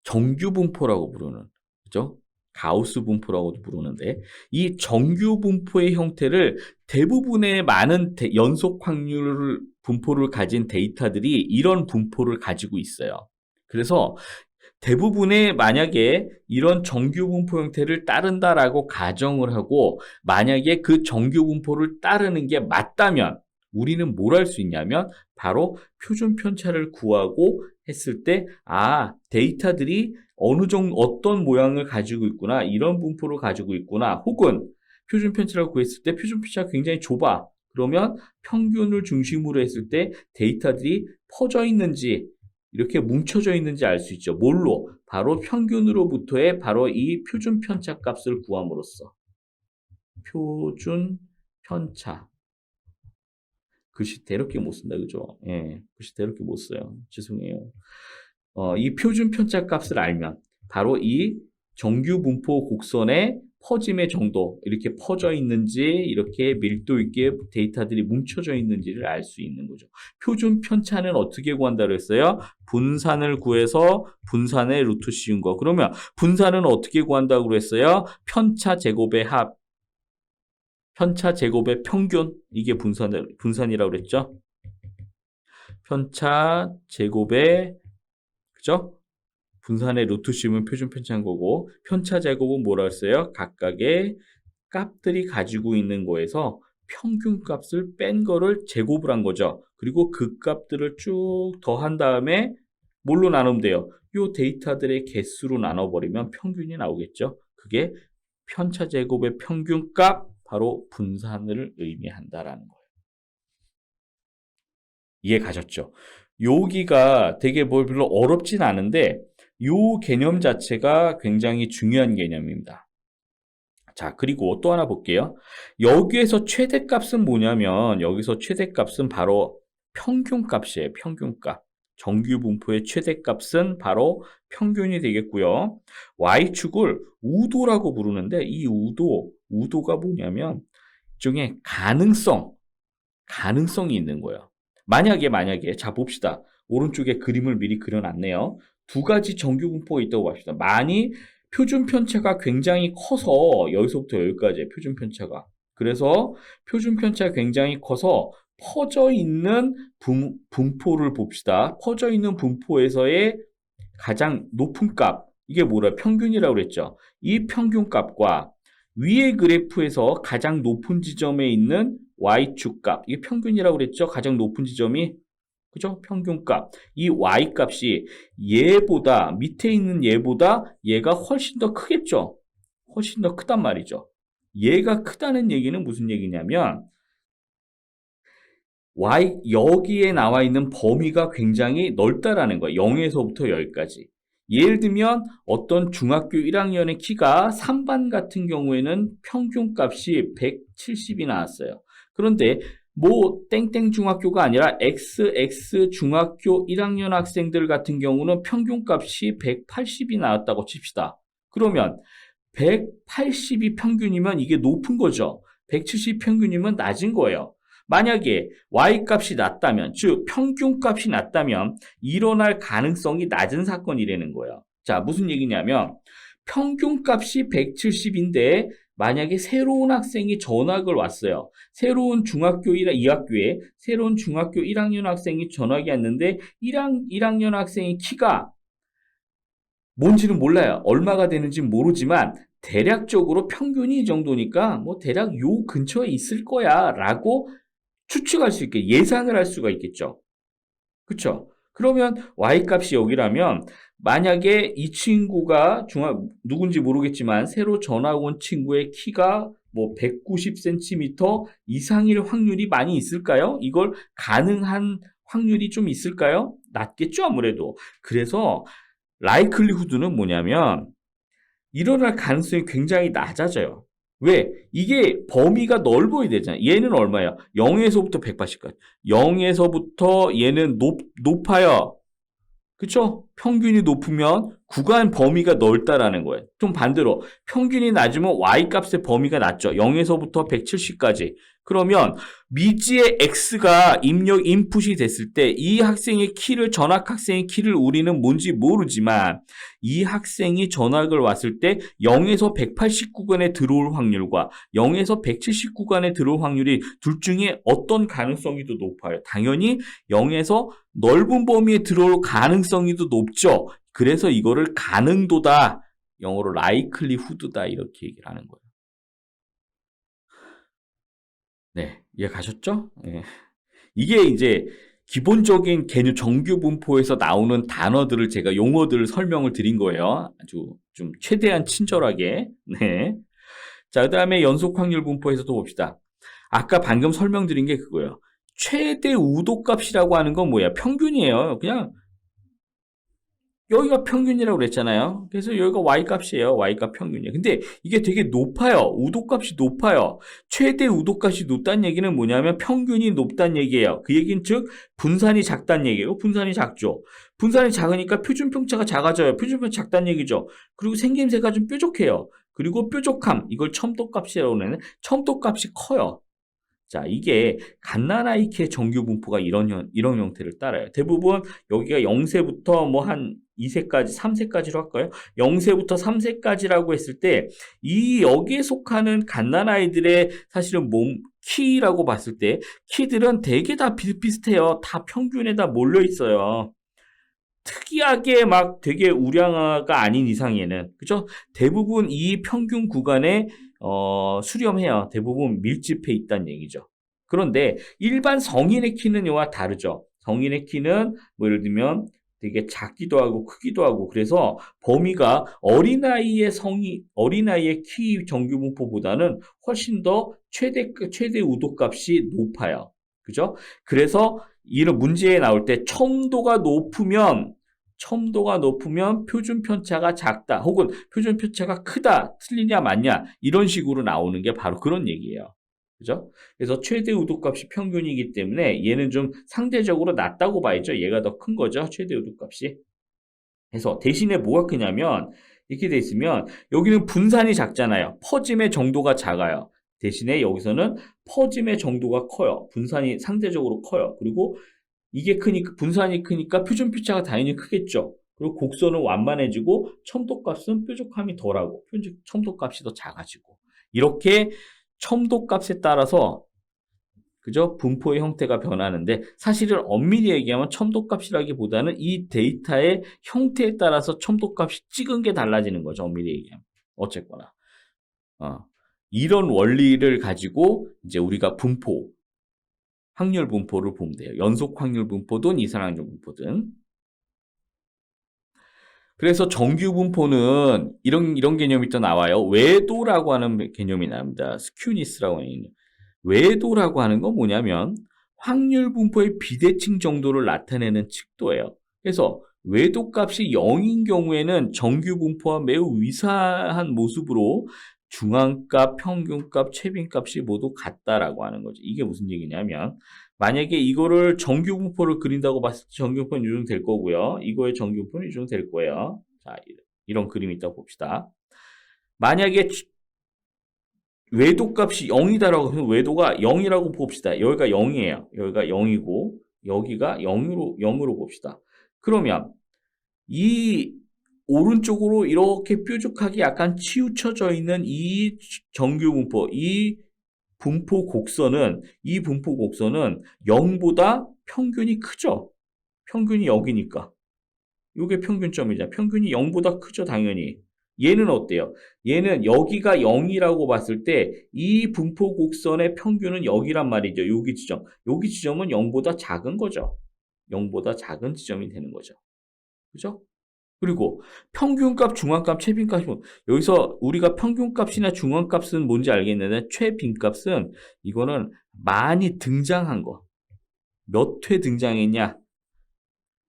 정규 분포라고 부르는, 그죠? 가우스 분포라고도 부르는데, 이 정규 분포의 형태를 대부분의 많은 연속 확률 분포를 가진 데이터들이 이런 분포를 가지고 있어요. 그래서 대부분의 만약에 이런 정규 분포 형태를 따른다라고 가정을 하고, 만약에 그 정규 분포를 따르는 게 맞다면 우리는 뭘 할 수 있냐면 바로 표준 편차를 구하고 했을 때 데이터들이 어느 정도 어떤 모양을 가지고 있구나, 이런 분포를 가지고 있구나, 혹은 표준 편차를 구했을 때 표준 편차가 굉장히 좁아. 그러면 평균을 중심으로 했을 때 데이터들이 퍼져 있는지 이렇게 뭉쳐져 있는지 알 수 있죠. 뭘로? 바로 평균으로부터의 바로 이 표준 편차 값을 구함으로써. 표준 편차. 글씨 대놓게 못 쓴다, 그죠? 예, 글씨 대놓게 못 써요. 죄송해요. 이 표준 편차 값을 알면 바로 이 정규 분포 곡선의 퍼짐의 정도, 이렇게 퍼져 있는지, 이렇게 밀도 있게 데이터들이 뭉쳐져 있는지를 알 수 있는 거죠. 표준 편차는 어떻게 구한다고 했어요? 분산을 구해서 분산의 루트 씌운 거. 그러면 분산은 어떻게 구한다고 했어요? 편차 제곱의 합. 편차 제곱의 평균, 이게 분산이라고 그랬죠? 편차 제곱의, 그죠? 분산의 루트 씌우면 표준 편차인 거고, 편차 제곱은 뭐라 했어요? 각각의 값들이 가지고 있는 거에서 평균 값을 뺀 거를 제곱을 한 거죠. 그리고 그 값들을 쭉 더한 다음에 뭘로 나누면 돼요? 이 데이터들의 개수로 나눠버리면 평균이 나오겠죠? 그게 편차 제곱의 평균 값, 바로 분산을 의미한다라는 거예요. 이해 가셨죠? 여기가 되게 별로 어렵진 않은데 이 개념 자체가 굉장히 중요한 개념입니다. 자, 그리고 또 하나 볼게요. 여기에서 최대값은 뭐냐면 여기서 최대값은 바로 평균값이에요. 평균값. 정규 분포의 최대값은 바로 평균이 되겠고요. Y축을 우도라고 부르는데 이 우도가 뭐냐면 일종의 가능성이 있는 거예요. 만약에 자 봅시다. 오른쪽에 그림을 미리 그려놨네요. 두 가지 정규 분포가 있다고 봅시다. 표준 편차가 굉장히 커서 여기서부터 여기까지 표준 편차가. 그래서 표준 편차가 굉장히 커서 퍼져 있는 분포를 봅시다. 퍼져 있는 분포에서의 가장 높은 값, 이게 뭐라 평균이라고 그랬죠. 이 평균값과 위의 그래프에서 가장 높은 지점에 있는 Y축 값, 이게 평균이라고 그랬죠. 가장 높은 지점이, 그죠? 평균값. 이 Y값이 얘보다, 밑에 있는 얘보다 얘가 훨씬 더 크겠죠. 훨씬 더 크단 말이죠. 얘가 크다는 얘기는 무슨 얘기냐면 여기에 나와 있는 범위가 굉장히 넓다라는 거예요. 0에서부터 10까지. 예를 들면 어떤 중학교 1학년의 키가 3반 같은 경우에는 평균값이 170이 나왔어요. 그런데 뭐 땡땡 중학교가 아니라 XX 중학교 1학년 학생들 같은 경우는 평균값이 180이 나왔다고 칩시다. 그러면 180이 평균이면 이게 높은 거죠. 170 평균이면 낮은 거예요. 만약에 Y값이 낮다면, 즉 평균값이 낮다면 일어날 가능성이 낮은 사건이라는 거예요. 자, 무슨 얘기냐면 평균값이 170인데 만약에 새로운 학생이 전학을 왔어요. 새로운 중학교 2학교에 새로운 중학교 1학년 학생이 전학이 왔는데 1학년 학생의 키가 뭔지는 몰라요. 얼마가 되는지 모르지만 대략적으로 평균이 이 정도니까 뭐 대략 요 근처에 있을 거야 라고 추측할 수 있게 예상을 할 수가 있겠죠. 그쵸? 그러면 y값이 여기라면 만약에 이 친구가 누군지 모르겠지만 새로 전학 온 친구의 키가 뭐 190cm 이상일 확률이 많이 있을까요? 이걸 가능한 확률이 좀 있을까요? 낮겠죠, 아무래도. 그래서 라이클리후드는 뭐냐면 일어날 가능성이 굉장히 낮아져요. 왜? 이게 범위가 넓어야 되잖아요. 얘는 얼마야? 0에서부터 180까지. 0에서부터 얘는 높아요. 그쵸? 평균이 높으면 구간 범위가 넓다라는 거예요. 좀 반대로 평균이 낮으면 y값의 범위가 낮죠. 0에서부터 170까지. 그러면 미지의 x가 인풋이 됐을 때 이 학생의 키를 전학 학생의 키를 우리는 뭔지 모르지만 이 학생이 전학을 왔을 때 0에서 180 구간에 들어올 확률과 0에서 170 구간에 들어올 확률이 둘 중에 어떤 가능성이 더 높아요? 당연히 0에서 넓은 범위에 들어올 가능성이 더 높죠. 그래서 이거를 가능도다. 영어로 likelihood다 이렇게 얘기를 하는 거예요. 네, 이해 가셨죠? 네. 이게 이제 기본적인 개념 정규 분포에서 나오는 단어들을 제가 용어들을 설명을 드린 거예요. 아주 좀 최대한 친절하게. 네. 자, 그다음에 연속 확률 분포에서도 봅시다. 아까 방금 설명드린 게 그거예요. 최대 우도값이라고 하는 건 뭐야? 평균이에요. 그냥 여기가 평균이라고 그랬잖아요. 그래서 여기가 y값이에요. y값 평균이에요. 근데 이게 되게 높아요. 우도값이 높아요. 최대 우도값이 높다는 얘기는 뭐냐면 평균이 높다는 얘기예요. 그 얘기는 즉 분산이 작다는 얘기예요. 분산이 작죠. 분산이 작으니까 표준편차가 작아져요. 표준편차 작다는 얘기죠. 그리고 생김새가 좀 뾰족해요. 그리고 뾰족함, 이걸 첨도값이라고 하는 첨도값이 커요. 자, 이게 갓나나이키의 정규 분포가 이런 형태를 따라요. 대부분 여기가 0세부터 뭐 한 2세까지, 3세까지로 할까요? 0세부터 3세까지라고 했을 때, 이 여기에 속하는 갓나나이들의 사실은 키라고 봤을 때, 키들은 되게 다 비슷비슷해요. 다 평균에 다 몰려 있어요. 특이하게 막 되게 우량아가 아닌 이상에는, 그죠? 대부분 이 평균 구간에 수렴해요. 대부분 밀집해 있다는 얘기죠. 그런데 일반 성인의 키는 이와 다르죠. 성인의 키는 뭐 예를 들면 되게 작기도 하고 크기도 하고 그래서 범위가 어린아이의 키 정규 분포보다는 훨씬 더 최대 우도값이 높아요. 그죠? 그래서 이런 문제에 나올 때 첨도가 높으면 표준 편차가 작다 혹은 표준 편차가 크다 틀리냐 맞냐 이런 식으로 나오는 게 바로 그런 얘기예요. 그죠? 그래서 최대 우도값이 평균이기 때문에 얘는 좀 상대적으로 낮다고 봐야죠. 얘가 더 큰 거죠. 최대 우도값이. 그래서 대신에 뭐가 크냐면 이렇게 돼 있으면 여기는 분산이 작잖아요. 퍼짐의 정도가 작아요. 대신에 여기서는 퍼짐의 정도가 커요. 분산이 상대적으로 커요. 그리고 이게 크니까 분산이 크니까 표준 편차가 당연히 크겠죠. 그리고 곡선은 완만해지고 첨도값은 뾰족함이 덜하고 첨도값이 더 작아지고 이렇게 첨도값에 따라서 그죠? 분포의 형태가 변하는데 사실은 엄밀히 얘기하면 첨도값이라기보다는 이 데이터의 형태에 따라서 첨도값이 찍은 게 달라지는 거죠. 엄밀히 얘기하면. 어쨌거나. 이런 원리를 가지고 이제 우리가 확률 분포를 보면 돼요. 연속 확률 분포든 이산 확률 분포든. 그래서 정규 분포는 이런 개념이 또 나와요. 외도라고 하는 개념이 나옵니다. 스큐니스라고 하는 개념. 외도라고 하는 건 뭐냐면 확률 분포의 비대칭 정도를 나타내는 칙도예요. 그래서 외도 값이 0인 경우에는 정규 분포와 매우 유사한 모습으로 중앙값, 평균값, 최빈값이 모두 같다라고 하는 거죠. 이게 무슨 얘기냐면 만약에 이거를 정규 분포를 그린다고 봤을 때 정규 분포는 유정될 거고요. 이거의 정규 분포는 유정될 거예요. 자, 이런 그림이 있다고 봅시다. 만약에 외도값이 0이다라고 하면 외도가 0이라고 봅시다. 여기가 0이에요. 여기가 0이고 여기가 0으로 봅시다. 그러면 이 오른쪽으로 이렇게 뾰족하게 약간 치우쳐져 있는 이 정규 분포, 이 분포 곡선은 0보다 평균이 크죠. 평균이 여기니까. 요게 평균점이자 평균이 0보다 크죠, 당연히. 얘는 어때요? 얘는 여기가 0이라고 봤을 때 이 분포 곡선의 평균은 여기란 말이죠. 여기 지점. 여기 지점은 0보다 작은 거죠. 0보다 작은 지점이 되는 거죠. 그죠? 그리고 평균값, 중앙값, 최빈값은 여기서 우리가 평균값이나 중앙값은 뭔지 알겠는데 최빈값은 이거는 많이 등장한 거. 몇 회 등장했냐?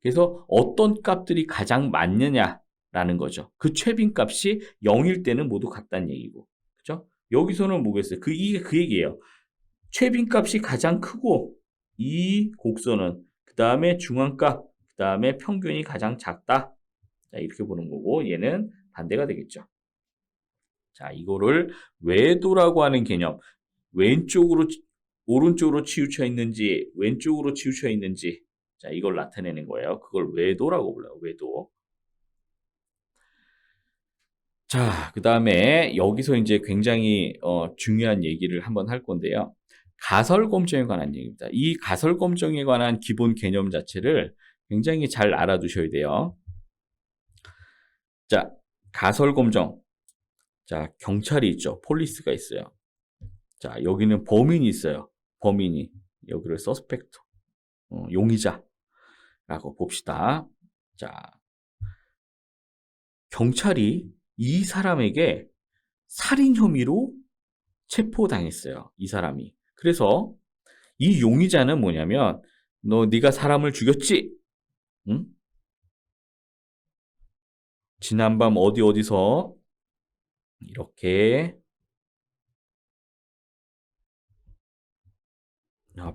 그래서 어떤 값들이 가장 많느냐라는 거죠. 그 최빈값이 0일 때는 모두 같다는 얘기고. 그죠? 여기서는 뭐겠어요? 이게 그 얘기예요. 최빈값이 가장 크고 이 곡선은 그 다음에 중앙값, 그 다음에 평균이 가장 작다. 자, 이렇게 보는 거고 얘는 반대가 되겠죠. 자, 이거를 외도라고 하는 개념. 왼쪽으로 오른쪽으로 치우쳐 있는지 왼쪽으로 치우쳐 있는지 자, 이걸 나타내는 거예요. 그걸 외도라고 불러요. 외도. 자, 그 다음에 여기서 이제 굉장히 중요한 얘기를 한번 할 건데요. 가설검정에 관한 얘기입니다. 이 가설검정에 관한 기본 개념 자체를 굉장히 잘 알아두셔야 돼요. 자, 가설검정. 자, 경찰이 있죠. 폴리스가 있어요. 자, 여기는 범인이 있어요. 범인이. 여기를 서스펙트. 용의자라고 봅시다. 자, 경찰이 이 사람에게 살인 혐의로 체포당했어요. 이 사람이. 그래서 이 용의자는 뭐냐면 네가 사람을 죽였지? 응? 지난밤 어디서 이렇게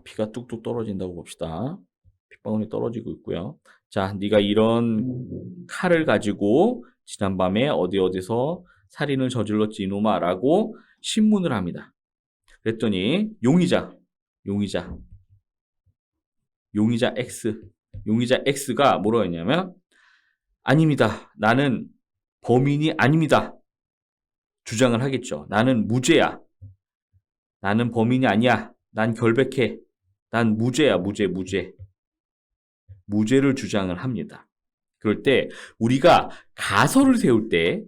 피가 뚝뚝 떨어진다고 봅시다. 핏방울이 떨어지고 있고요. 자, 네가 이런 칼을 가지고 지난밤에 어디서 살인을 저질렀지 이놈아 라고 신문을 합니다. 그랬더니 용의자 X가 뭐라고 했냐면 아닙니다. 나는 범인이 아닙니다. 주장을 하겠죠. 나는 무죄야. 나는 범인이 아니야. 난 결백해. 난 무죄야. 무죄를 주장을 합니다. 그럴 때 우리가 가설을 세울 때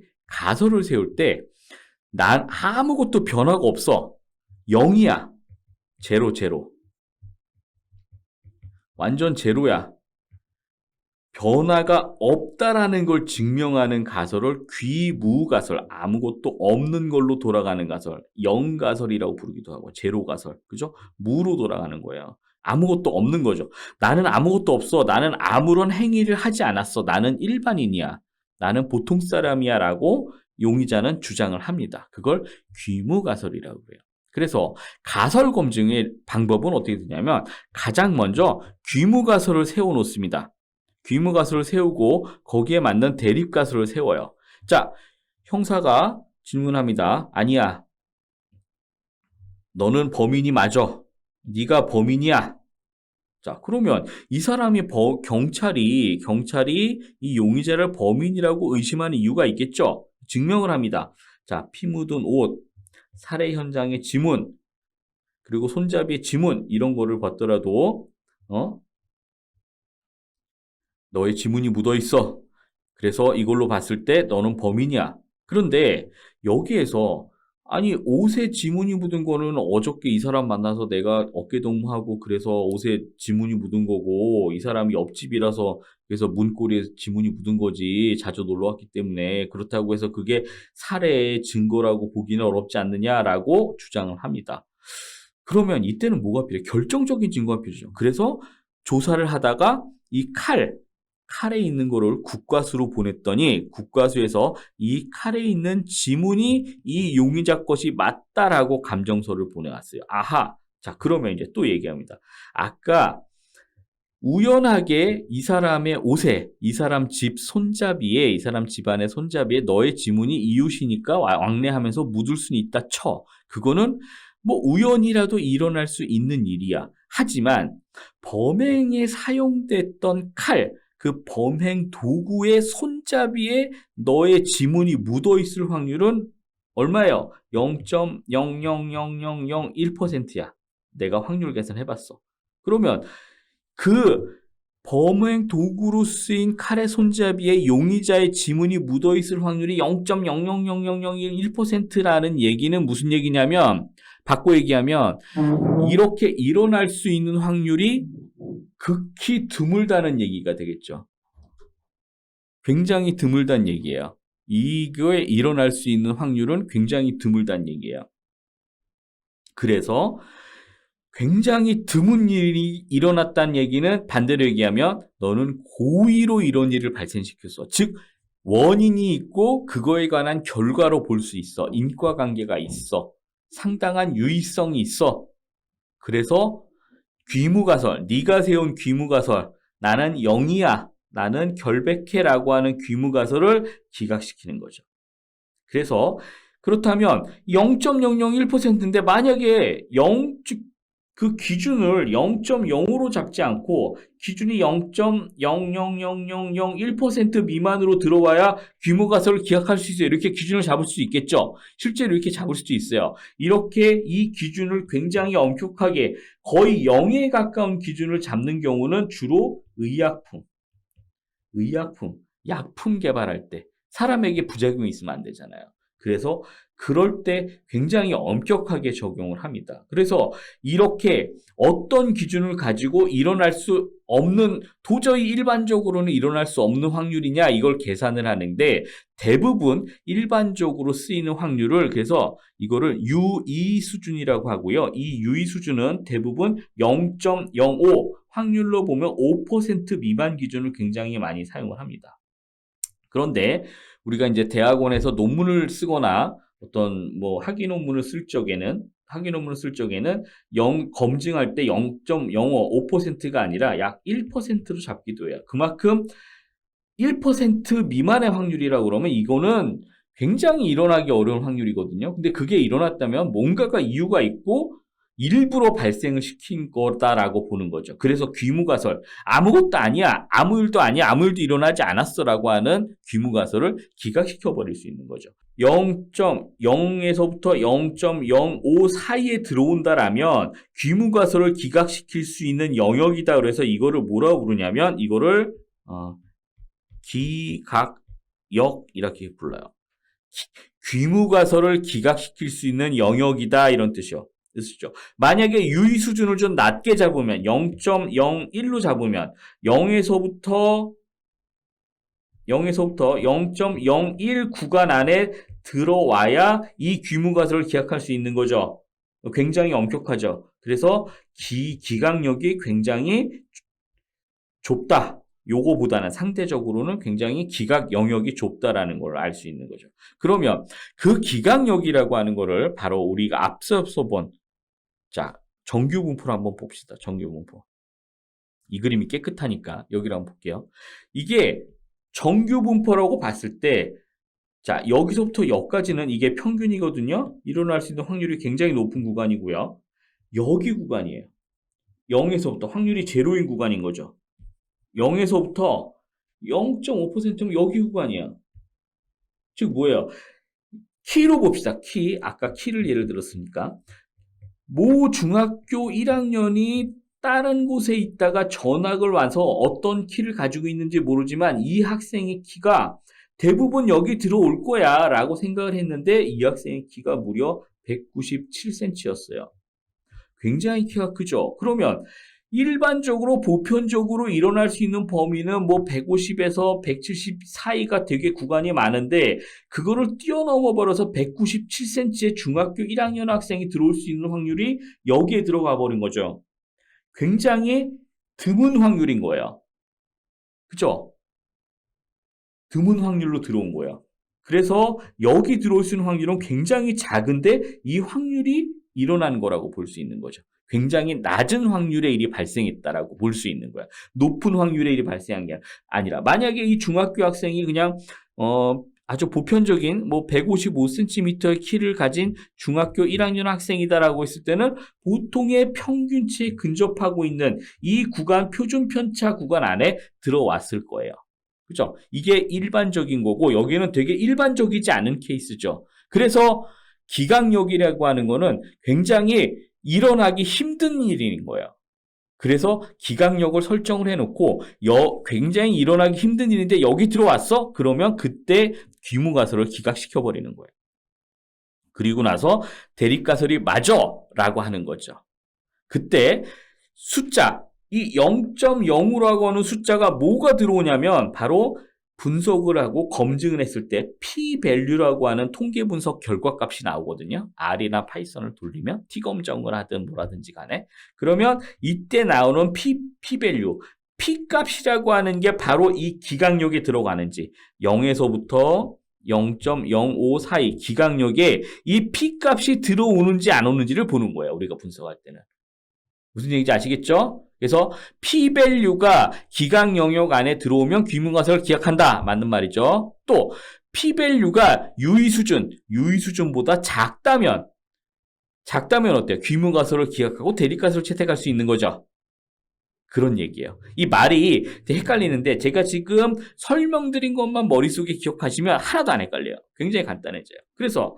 난 아무것도 변화가 없어. 0이야. 제로. 완전 제로야. 변화가 없다라는 걸 증명하는 가설을 귀무가설, 아무것도 없는 걸로 돌아가는 가설, 0가설이라고 부르기도 하고 제로가설, 그죠? 무로 돌아가는 거예요. 아무것도 없는 거죠. 나는 아무것도 없어. 나는 아무런 행위를 하지 않았어. 나는 일반인이야. 나는 보통 사람이야 라고 용의자는 주장을 합니다. 그걸 귀무가설이라고 해요. 그래서 가설 검증의 방법은 어떻게 되냐면 가장 먼저 귀무가설을 세워놓습니다. 귀무가설을 세우고 거기에 맞는 대립가설을 세워요. 자, 형사가 질문합니다. 아니야. 너는 범인이 맞아. 네가 범인이야. 자, 그러면 이 사람이 경찰이 이 용의자를 범인이라고 의심하는 이유가 있겠죠? 증명을 합니다. 자, 피 묻은 옷, 살해 현장의 지문, 그리고 손잡이의 지문 이런 거를 봤더라도 너의 지문이 묻어 있어. 그래서 이걸로 봤을 때 너는 범인이야. 그런데 여기에서 아니 옷에 지문이 묻은 거는 어저께 이 사람 만나서 내가 어깨동무하고 그래서 옷에 지문이 묻은 거고 이 사람이 옆집이라서 그래서 문고리에 지문이 묻은 거지 자주 놀러 왔기 때문에 그렇다고 해서 그게 살해의 증거라고 보기는 어렵지 않느냐라고 주장을 합니다. 그러면 이때는 뭐가 필요해? 결정적인 증거가 필요하죠. 그래서 조사를 하다가 이 칼에 있는 거를 국과수로 보냈더니 국과수에서 이 칼에 있는 지문이 이 용의자 것이 맞다라고 감정서를 보내왔어요. 아하. 자, 그러면 이제 또 얘기합니다. 아까 우연하게 이 사람의 옷에, 이 사람 집 손잡이에, 이 사람 집안의 손잡이에 너의 지문이 이웃이니까 왕래하면서 묻을 수는 있다 쳐. 그거는 뭐 우연이라도 일어날 수 있는 일이야. 하지만 범행에 사용됐던 칼, 그 범행 도구의 손잡이에 너의 지문이 묻어 있을 확률은 얼마예요? 0.00001%야. 내가 확률 계산해봤어. 그러면 그 범행 도구로 쓰인 칼의 손잡이에 용의자의 지문이 묻어있을 확률이 0.0000001%라는 얘기는 무슨 얘기냐면, 바꿔 얘기하면 이렇게 일어날 수 있는 확률이 극히 드물다는 얘기가 되겠죠. 굉장히 드물다는 얘기예요. 이거에 일어날 수 있는 확률은 굉장히 드물다는 얘기예요. 그래서 굉장히 드문 일이 일어났다는 얘기는 반대로 얘기하면 너는 고의로 이런 일을 발생시켰어. 즉 원인이 있고 그거에 관한 결과로 볼 수 있어. 인과관계가 있어. 상당한 유의성이 있어. 그래서 귀무가설, 네가 세운 귀무가설, 나는 영이야, 나는 결백해라고 하는 귀무가설을 기각시키는 거죠. 그래서 그렇다면 0.001%인데 만약에 그 기준을 0.0으로 잡지 않고 기준이 0.00001% 미만으로 들어와야 귀무가설을 기각할 수 있어요. 이렇게 기준을 잡을 수 있겠죠. 실제로 이렇게 잡을 수도 있어요. 이렇게 이 기준을 굉장히 엄격하게 거의 0에 가까운 기준을 잡는 경우는 주로 의약품, 약품 개발할 때 사람에게 부작용이 있으면 안 되잖아요. 그래서 그럴 때 굉장히 엄격하게 적용을 합니다. 그래서 이렇게 어떤 기준을 가지고 일어날 수 없는, 도저히 일반적으로는 일어날 수 없는 확률이냐, 이걸 계산을 하는데 대부분 일반적으로 쓰이는 확률을, 그래서 이거를 유의 수준이라고 하고요. 이 유의 수준은 대부분 0.05, 확률로 보면 5% 미만 기준을 굉장히 많이 사용을 합니다. 그런데 우리가 이제 대학원에서 논문을 쓰거나 어떤 뭐 학위 논문을 쓸 적에는 검증할 때 0.05, 5%가 아니라 약 1%로 잡기도 해요. 그만큼 1% 미만의 확률이라고 그러면 이거는 굉장히 일어나기 어려운 확률이거든요. 근데 그게 일어났다면 뭔가가 이유가 있고 일부러 발생을 시킨 거다라고 보는 거죠. 그래서 귀무가설, 아무것도 아니야, 아무 일도 아니야, 아무 일도 일어나지 않았어라고 하는 귀무가설을 기각시켜버릴 수 있는 거죠. 0.0에서부터 0.05 사이에 들어온다라면 귀무가설을 기각시킬 수 있는 영역이다. 그래서 이거를 뭐라고 부르냐면 이거를 기각역 이렇게 불러요. 귀무가설을 기각시킬 수 있는 영역이다, 이런 뜻이죠. 만약에 유의 수준을 좀 낮게 잡으면 0.01로 잡으면 0에서부터 0.01 구간 안에 들어와야 이 귀무가설을 기각할 수 있는 거죠. 굉장히 엄격하죠. 그래서 기각력이 굉장히 좁다. 요거보다는 상대적으로는 굉장히 기각 영역이 좁다라는 걸 알 수 있는 거죠. 그러면 그 기각력이라고 하는 거를 바로 우리가 앞서 본, 자, 정규분포를 한번 봅시다. 정규분포. 이 그림이 깨끗하니까 여기를 한번 볼게요. 이게 정규분포라고 봤을 때, 자, 여기서부터 여기까지는 이게 평균이거든요. 일어날 수 있는 확률이 굉장히 높은 구간이고요. 여기 구간이에요. 0에서부터 확률이 제로인 구간인 거죠. 0에서부터 0.5%면 여기 구간이야. 즉 뭐예요? 키로 봅시다. 키. 아까 키를 예를 들었으니까. 모 중학교 1학년이 다른 곳에 있다가 전학을 와서 어떤 키를 가지고 있는지 모르지만 이 학생의 키가 대부분 여기 들어올 거야 라고 생각을 했는데 이 학생의 키가 무려 197cm였어요. 굉장히 키가 크죠. 그러면 일반적으로 보편적으로 일어날 수 있는 범위는 뭐 150에서 170 사이가 되게 구간이 많은데 그거를 뛰어넘어 버려서 197cm의 중학교 1학년 학생이 들어올 수 있는 확률이 여기에 들어가 버린 거죠. 굉장히 드문 확률인 거예요. 그죠? 드문 확률로 들어온 거예요. 그래서 여기 들어올 수 있는 확률은 굉장히 작은데 이 확률이 일어난 거라고 볼 수 있는 거죠. 굉장히 낮은 확률의 일이 발생했다라고 볼 수 있는 거야. 높은 확률의 일이 발생한 게 아니라 만약에 이 중학교 학생이 그냥 아주 보편적인 뭐 155cm의 키를 가진 중학교 1학년 학생이다라고 했을 때는 보통의 평균치에 근접하고 있는 이 구간, 표준 편차 구간 안에 들어왔을 거예요. 그죠? 이게 일반적인 거고 여기는 되게 일반적이지 않은 케이스죠. 그래서 기각력이라고 하는 거는 굉장히 일어나기 힘든 일인 거예요. 그래서 기각력을 설정을 해놓고 굉장히 일어나기 힘든 일인데 여기 들어왔어? 그러면 그때 귀무가설을 기각시켜버리는 거예요. 그리고 나서 대립가설이 맞어! 라고 하는 거죠. 그때 숫자, 이 0.05라고 하는 숫자가 뭐가 들어오냐면 바로 분석을 하고 검증을 했을 때 p-value라고 하는 통계 분석 결과값이 나오거든요. R이나 파이썬을 돌리면 t-검정을 하든 뭐라든지 간에. 그러면 이때 나오는 p-value, p 값이라고 하는 게 바로 이 기각력에 들어가는지 0에서부터 0.05 사이 기각력에 이 p 값이 들어오는지 안 오는지를 보는 거예요. 우리가 분석할 때는. 무슨 얘기인지 아시겠죠? 그래서 p-value가 기각 영역 안에 들어오면 귀무가설을 기각한다. 맞는 말이죠. 또 p-value가 유의수준보다 작다면 어때요? 귀무가설을 기각하고 대립가설을 채택할 수 있는 거죠. 그런 얘기예요. 이 말이 되게 헷갈리는데 제가 지금 설명드린 것만 머릿속에 기억하시면 하나도 안 헷갈려요. 굉장히 간단해져요. 그래서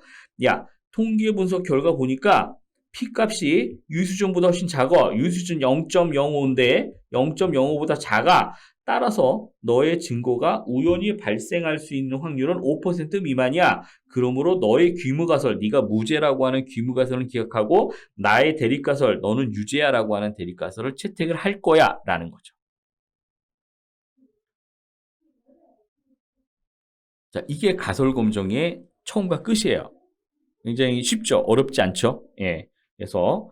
통계 분석 결과 보니까 P값이 유의수준보다 훨씬 작아. 유의수준 0.05인데 0.05보다 작아. 따라서 너의 증거가 우연히 발생할 수 있는 확률은 5% 미만이야. 그러므로 너의 귀무가설, 네가 무죄라고 하는 귀무가설은 기각하고 나의 대립가설, 너는 유죄야라고 하는 대립가설을 채택을 할 거야 라는 거죠. 자, 이게 가설검정의 처음과 끝이에요. 굉장히 쉽죠? 어렵지 않죠? 예. 그래서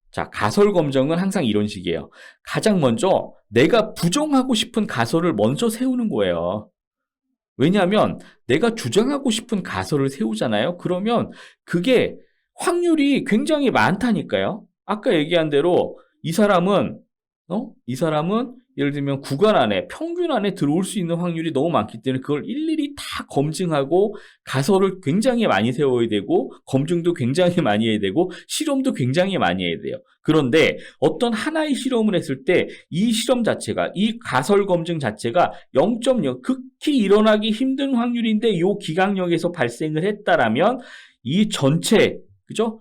자, 가설 검정은 항상 이런 식이에요. 가장 먼저 내가 부정하고 싶은 가설을 먼저 세우는 거예요. 왜냐하면 내가 주장하고 싶은 가설을 세우잖아요. 그러면 그게 확률이 굉장히 많다니까요. 아까 얘기한 대로 이 사람은 예를 들면 구간 안에 평균 안에 들어올 수 있는 확률이 너무 많기 때문에 그걸 일일이 다 검증하고 가설을 굉장히 많이 세워야 되고 검증도 굉장히 많이 해야 되고 실험도 굉장히 많이 해야 돼요. 그런데 어떤 하나의 실험을 했을 때 이 실험 자체가 이 가설 검증 자체가 0.0 극히 일어나기 힘든 확률인데 이 기각력에서 발생을 했다라면 이 전체 그죠?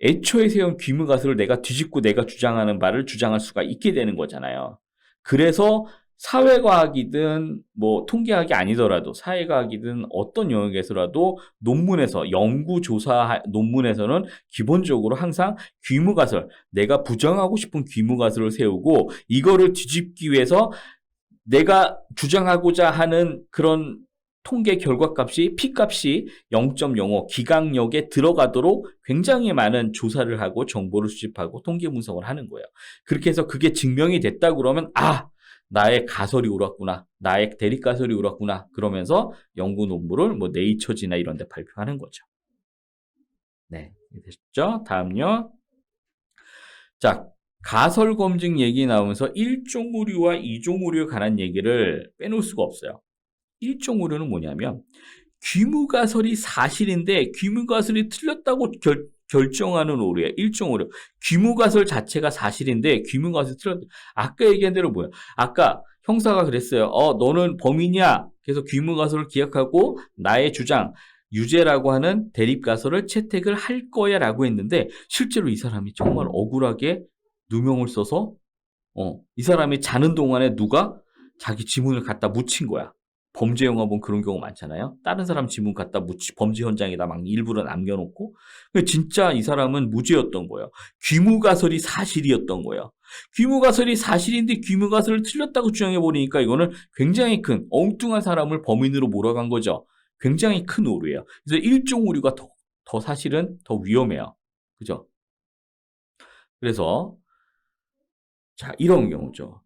애초에 세운 귀무가설을 내가 뒤집고 내가 주장하는 바를 주장할 수가 있게 되는 거잖아요. 그래서 사회과학이든 뭐 통계학이 아니더라도 사회과학이든 어떤 영역에서라도 논문에서 연구조사 논문에서는 기본적으로 항상 귀무가설, 내가 부정하고 싶은 귀무가설을 세우고 이거를 뒤집기 위해서 내가 주장하고자 하는 그런 통계 결과값이 P값이 0.05 기각력에 들어가도록 굉장히 많은 조사를 하고 정보를 수집하고 통계 분석을 하는 거예요. 그렇게 해서 그게 증명이 됐다 그러면 나의 가설이 옳았구나. 나의 대립가설이 옳았구나. 그러면서 연구 논문을 뭐 네이처지나 이런 데 발표하는 거죠. 네, 됐죠? 다음요. 자, 가설 검증 얘기 나오면서 1종 오류와 2종 오류에 관한 얘기를 빼놓을 수가 없어요. 1종 오류는 뭐냐면 귀무가설이 사실인데 귀무가설이 틀렸다고 결정하는 오류예요. 1종 오류. 귀무가설 자체가 사실인데 귀무가설이 틀렸다. 아까 얘기한 대로 뭐야? 아까 형사가 그랬어요. 너는 범인이야. 그래서 귀무가설을 기각하고 나의 주장 유죄라고 하는 대립가설을 채택을 할 거야 라고 했는데 실제로 이 사람이 정말 억울하게 누명을 써서 이 사람이 자는 동안에 누가 자기 지문을 갖다 묻힌 거야. 범죄 영화 보면 그런 경우 많잖아요. 다른 사람 지문 갖다 범죄 현장에다 막 일부러 남겨놓고. 진짜 이 사람은 무죄였던 거예요. 귀무가설이 사실이었던 거예요. 귀무가설이 사실인데 귀무가설을 틀렸다고 주장해버리니까 이거는 굉장히 큰 엉뚱한 사람을 범인으로 몰아간 거죠. 굉장히 큰 오류예요. 그래서 1종 오류가 더 사실은 더 위험해요. 그죠? 그래서 자, 이런 경우죠.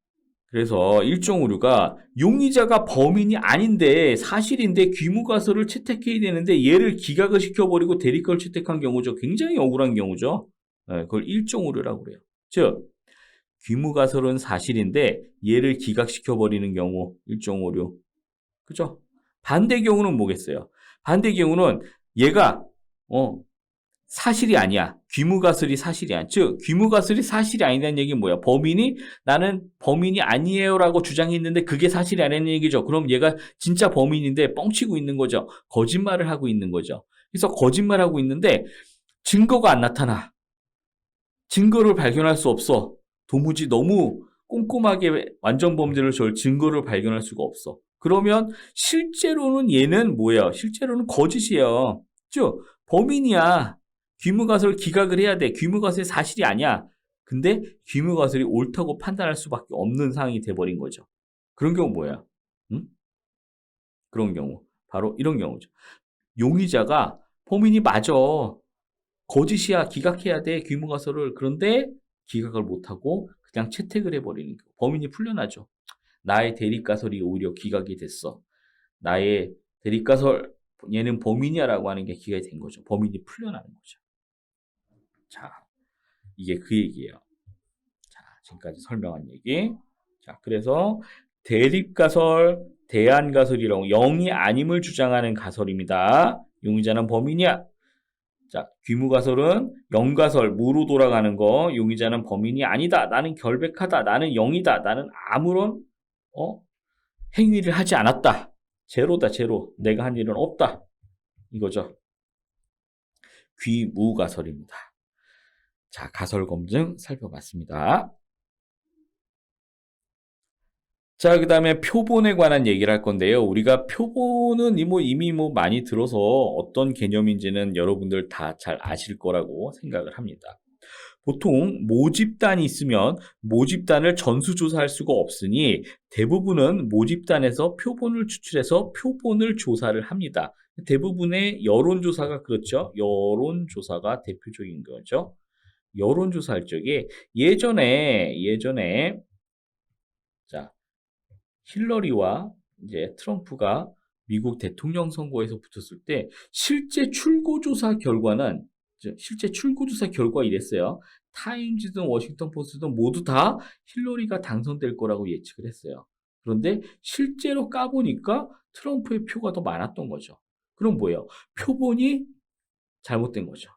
그래서 1종 오류가 용의자가 범인이 아닌데 사실인데 귀무가설을 채택해야 되는데 얘를 기각을 시켜버리고 대리걸 채택한 경우죠. 굉장히 억울한 경우죠. 네, 그걸 1종 오류라고 그래요. 즉 귀무가설은 사실인데 얘를 기각시켜버리는 경우 1종 오류. 그죠? 반대 경우는 뭐겠어요? 반대 경우는 얘가 사실이 아니야. 귀무가설이 사실이 아니야. 즉 귀무가설이 사실이 아니라는 얘기는 뭐야? 나는 범인이 아니에요라고 주장했는데 그게 사실이 아니라는 얘기죠. 그럼 얘가 진짜 범인인데 뻥치고 있는 거죠. 거짓말을 하고 있는 거죠. 그래서 거짓말하고 있는데 증거가 안 나타나. 증거를 발견할 수 없어. 도무지 너무 꼼꼼하게 완전 범죄를 증거를 발견할 수가 없어. 그러면 실제로는 얘는 뭐야? 실제로는 거짓이야. 즉 범인이야. 귀무가설 기각을 해야 돼. 귀무가설이 사실이 아니야. 근데 귀무가설이 옳다고 판단할 수밖에 없는 상황이 돼버린 거죠. 그런 경우 뭐야? 응? 그런 경우 바로 이런 경우죠. 용의자가 범인이 맞아. 거짓이야. 기각해야 돼. 귀무가설을. 그런데 기각을 못하고 그냥 채택을 해버리는 거예요. 범인이 풀려나죠. 나의 대립가설이 오히려 기각이 됐어. 나의 대립가설, 얘는 범인이야라고 하는 게 기각이 된 거죠. 범인이 풀려나는 거죠. 자, 이게 그 얘기예요. 자, 지금까지 설명한 얘기. 자, 그래서 대립가설, 대안가설이라고 영이 아님을 주장하는 가설입니다. 용의자는 범인이야. 자, 귀무가설은 영가설, 무로 돌아가는 거. 용의자는 범인이 아니다. 나는 결백하다. 나는 영이다. 나는 아무런 행위를 하지 않았다. 제로다, 제로. 내가 한 일은 없다. 이거죠. 귀무가설입니다. 자, 가설 검증 살펴봤습니다. 자, 그 다음에 표본에 관한 얘기를 할 건데요. 우리가 표본은 이미 많이 들어서 어떤 개념인지는 여러분들 다 잘 아실 거라고 생각을 합니다. 보통 모집단이 있으면 모집단을 전수조사할 수가 없으니 대부분은 모집단에서 표본을 추출해서 표본을 조사를 합니다. 대부분의 여론조사가 그렇죠. 여론조사가 대표적인 거죠. 여론조사할 적에 예전에 자, 힐러리와 이제 트럼프가 미국 대통령 선거에서 붙었을 때 실제 출구조사 결과는 실제 출구조사 결과 이랬어요. 타임즈든 워싱턴 포스트든 모두 다 힐러리가 당선될 거라고 예측을 했어요. 그런데 실제로 까보니까 트럼프의 표가 더 많았던 거죠. 그럼 뭐예요? 표본이 잘못된 거죠.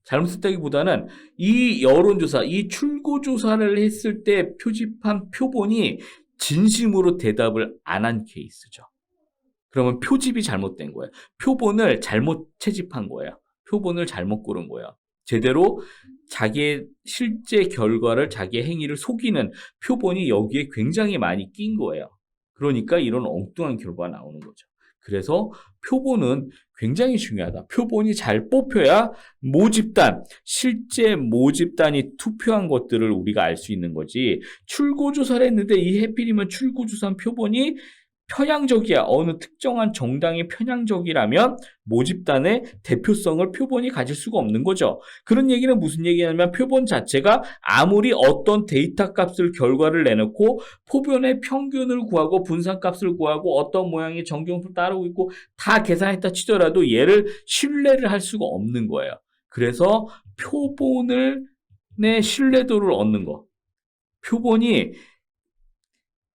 잘못했다기보다는 이 여론조사, 이 출구조사를 했을 때 표집한 표본이 진심으로 대답을 안 한 케이스죠. 그러면 표집이 잘못된 거예요. 표본을 잘못 채집한 거예요. 표본을 잘못 고른 거예요. 제대로 자기의 실제 결과를, 자기의 행위를 속이는 표본이 여기에 굉장히 많이 낀 거예요. 그러니까 이런 엉뚱한 결과가 나오는 거죠. 그래서 표본은 굉장히 중요하다. 표본이 잘 뽑혀야 모집단, 실제 모집단이 투표한 것들을 우리가 알 수 있는 거지. 출구조사를 했는데 이 해필이면 출구조사한 표본이 편향적이야. 어느 특정한 정당이 편향적이라면 모집단의 대표성을 표본이 가질 수가 없는 거죠. 그런 얘기는 무슨 얘기냐면 표본 자체가 아무리 어떤 데이터 값을 결과를 내놓고 표본의 평균을 구하고 분산값을 구하고 어떤 모양의 정경수를 따르고 있고 다 계산했다 치더라도 얘를 신뢰를 할 수가 없는 거예요. 그래서 표본을 내 신뢰도를 얻는 거. 표본이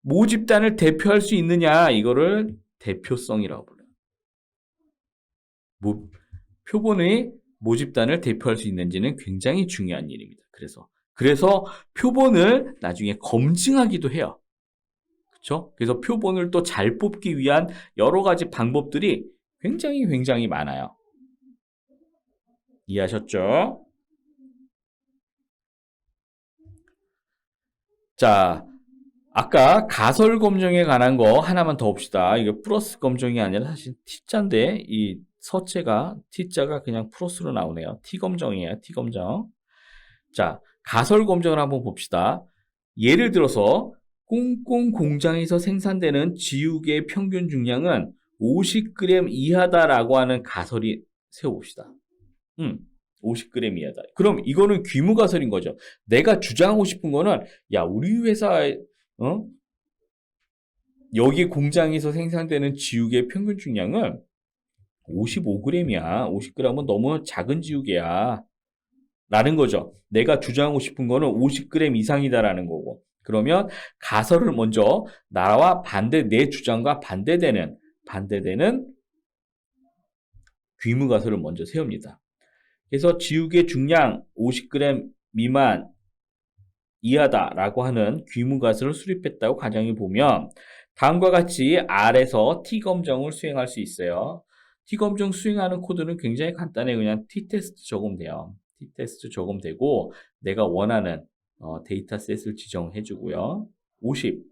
모집단을 대표할 수 있느냐, 이거를 대표성이라고 불러요. 표본의 모집단을 대표할 수 있는지는 굉장히 중요한 일입니다. 그래서 표본을 나중에 검증하기도 해요. 그렇죠? 그래서 표본을 또 잘 뽑기 위한 여러 가지 방법들이 굉장히 많아요. 이해하셨죠? 자, 아까 가설 검증에 관한 거 하나만 더 봅시다. 이게 플러스 검증이 아니라 사실 T자인데 이 서체가 T자가 그냥 플러스로 나오네요. T 검증이에요. T 검증. 자, 가설 검증을 한번 봅시다. 예를 들어서 꽁꽁 공장에서 생산되는 지우개의 평균 중량은 50g 이하다라고 하는 가설이 세워봅시다. 50g 이하다. 그럼 이거는 귀무가설인 거죠. 내가 주장하고 싶은 거는 야, 우리 회사에 여기 공장에서 생산되는 지우개의 평균 중량은 55g이야. 50g은 너무 작은 지우개야. 라는 거죠. 내가 주장하고 싶은 거는 50g 이상이다라는 거고. 그러면 가설을 먼저 나와 내 주장과 반대되는 귀무가설을 먼저 세웁니다. 그래서 지우개 중량 50g 미만 이하다라고 하는 귀무가설을 수립했다고 가정해 보면 다음과 같이 R에서 T검정을 수행할 수 있어요. T검정 수행하는 코드는 굉장히 간단해요. 그냥 T테스트 적으면 돼요. T테스트 적으면 되고 내가 원하는 데이터셋을 지정해 주고요. 50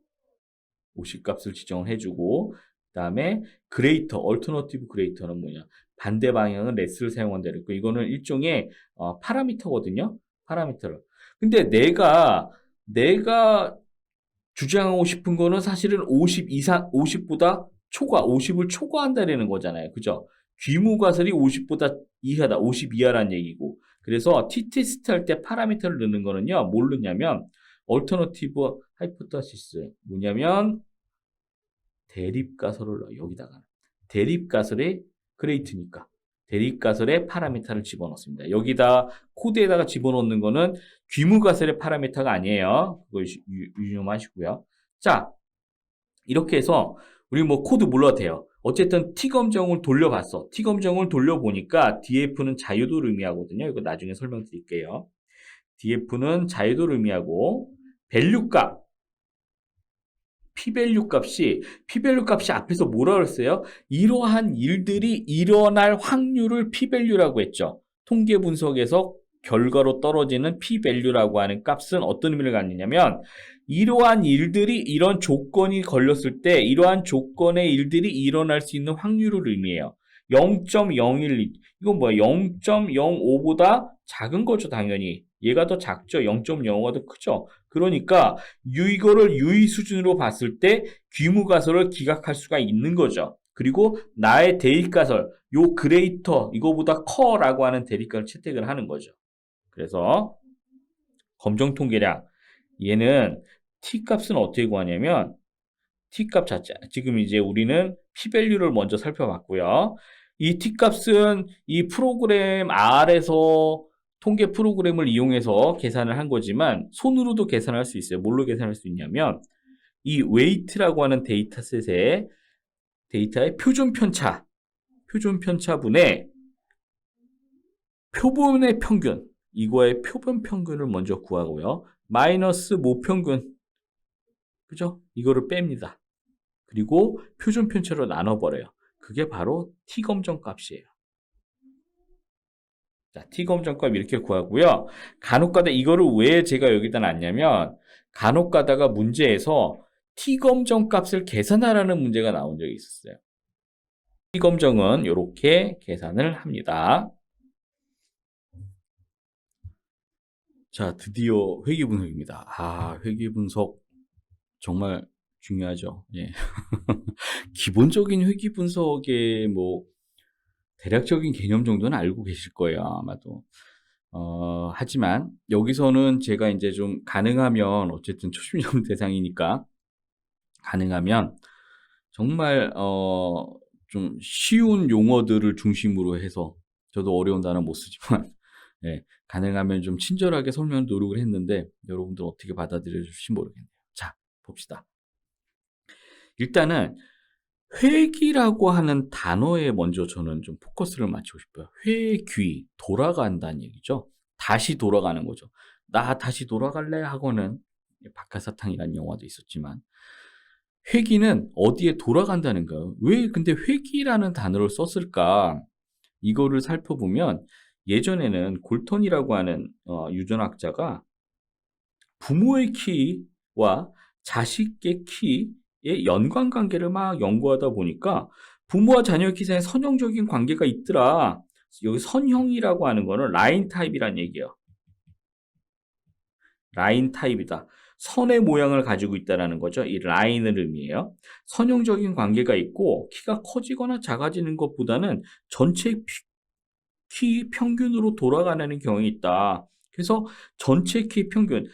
값을 지정을 해주고, 그 다음에 그레이터, 얼터너티브 그레이터는 뭐냐? 반대 방향은 레스를 사용한다 그랬고, 이거는 일종의 파라미터거든요. 파라미터를. 근데 내가 주장하고 싶은 거는 사실은 50 이상, 50보다 50을 초과한다라는 거잖아요. 그죠? 귀무가설이 50보다 이하다, 50 이하라는 얘기고. 그래서 t-테스트 할 때 파라미터를 넣는 거는요, 뭘 넣냐면, 얼터너티브 하이포테시스. 뭐냐면, 대립가설을 넣어요. 여기다가. 대립가설의 그레이트니까. 대립가설의 파라미터를 집어넣습니다. 여기다, 코드에다가 집어넣는 거는 귀무가설의 파라미터가 아니에요. 그거 유념하시고요. 자, 이렇게 해서, 우리 뭐 코드 몰라도 돼요. 어쨌든 T검정을 돌려봤어. T검정을 돌려보니까 DF는 자유도를 의미하거든요. 이거 나중에 설명드릴게요. DF는 자유도를 의미하고, 밸류값, P밸류 값이 앞에서 뭐라 그랬어요? 이러한 일들이 일어날 확률을 P밸류라고 했죠. 통계 분석에서 결과로 떨어지는 P밸류라고 하는 값은 어떤 의미를 갖느냐면, 이러한 일들이 이런 조건이 걸렸을 때 이러한 조건의 일들이 일어날 수 있는 확률을 의미해요. 0.012 이건 뭐야? 0.05보다 작은 거죠, 당연히. 얘가 더 작죠. 0.05가 더 크죠. 그러니까 이거를 유의 수준으로 봤을 때 귀무가설을 기각할 수가 있는 거죠. 그리고 나의 대입가설, 요 그레이터, 이거보다 커라고 하는 대립값을 채택을 하는 거죠. 그래서 검정 통계량, 얘는 T값은 어떻게 구하냐면 T값 자체, 지금 이제 우리는 P밸류를 먼저 살펴봤고요. 이 T값은 이 프로그램 R에서 통계 프로그램을 이용해서 계산을 한 거지만 손으로도 계산할 수 있어요. 뭘로 계산할 수 있냐면 이 weight라고 하는 데이터셋의 데이터의 표준 편차분의 표본의 평균, 이거의 표본 평균을 먼저 구하고요. 마이너스 모평균, 그죠? 이거를 뺍니다. 그리고 표준 편차로 나눠버려요. 그게 바로 T검정 값이에요. 자, T검정값 이렇게 구하고요. 간혹가다 이거를 왜 제가 여기다 놨냐면 간혹가다가 문제에서 T검정 값을 계산하라는 문제가 나온 적이 있었어요. T검정은 이렇게 계산을 합니다. 자, 드디어 회귀분석입니다. 회귀분석 정말 중요하죠. 예. 기본적인 회귀분석의 뭐 대략적인 개념 정도는 알고 계실 거예요, 아마도. 하지만 여기서는 제가 이제 좀 가능하면 어쨌든 초심자분 대상이니까 가능하면 정말 좀 쉬운 용어들을 중심으로 해서 저도 어려운 단어 못 쓰지만 예, 가능하면 좀 친절하게 설명 노력을 했는데 여러분들 어떻게 받아들여 주실지 모르겠네요. 자, 봅시다. 일단은 회귀라고 하는 단어에 먼저 저는 좀 포커스를 맞추고 싶어요. 회귀, 돌아간다는 얘기죠. 다시 돌아가는 거죠. 나 다시 돌아갈래 하고는 박하사탕이라는 영화도 있었지만 회귀는 어디에 돌아간다는 거예요. 왜 근데 회귀라는 단어를 썼을까? 이거를 살펴보면 예전에는 골턴이라고 하는 유전학자가 부모의 키와 자식의 키의 연관관계를 막 연구하다 보니까 부모와 자녀의 키 사이에 선형적인 관계가 있더라. 여기 선형이라고 하는 거는 라인 타입이란 얘기예요. 라인 타입이다. 선의 모양을 가지고 있다는 거죠. 이 라인을 의미해요. 선형적인 관계가 있고 키가 커지거나 작아지는 것보다는 전체 키 평균으로 돌아가는 경향이 있다. 그래서 전체 키 평균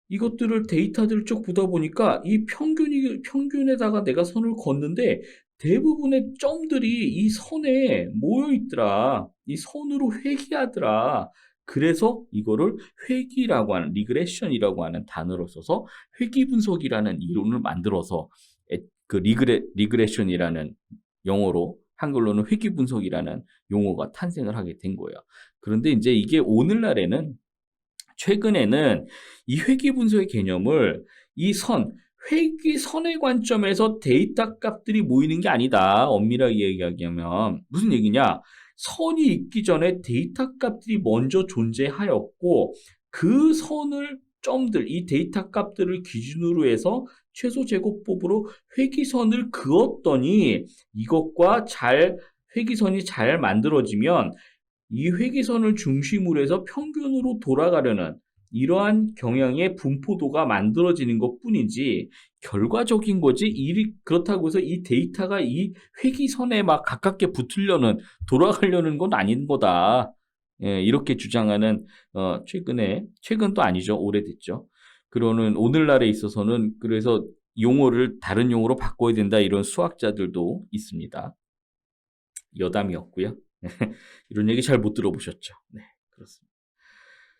이것들을 데이터들을 쭉 보다 보니까 이 평균에다가 내가 선을 걷는데 대부분의 점들이 이 선에 모여 있더라. 이 선으로 회귀하더라. 그래서 이거를 회귀라고 하는 리그레션이라고 하는 단어를 써서 회귀 분석이라는 이론을 만들어서 그 리그레션이라는 용어로 한글로는 회귀 분석이라는 용어가 탄생을 하게 된 거예요. 그런데 이제 이게 오늘날에는 최근에는 이 회귀 분석의 개념을 회귀선의 관점에서 데이터 값들이 모이는 게 아니다. 엄밀하게 이야기하면 무슨 얘기냐? 선이 있기 전에 데이터 값들이 먼저 존재하였고 그 선을 점들, 이 데이터 값들을 기준으로 해서 최소 제곱법으로 회기선을 그었더니 이것과 회기선이 잘 만들어지면 이 회기선을 중심으로 해서 평균으로 돌아가려는 이러한 경향의 분포도가 만들어지는 것뿐이지 결과적인 거지 그렇다고 해서 이 데이터가 이 회기선에 막 가깝게 붙으려는 돌아가려는 건 아닌 거다. 예, 이렇게 주장하는 최근도 아니죠. 오래됐죠. 그러는 오늘날에 있어서는 그래서 용어를 다른 용어로 바꿔야 된다 이런 수학자들도 있습니다. 여담이었고요. 이런 얘기 잘 못 들어보셨죠. 네, 그렇습니다.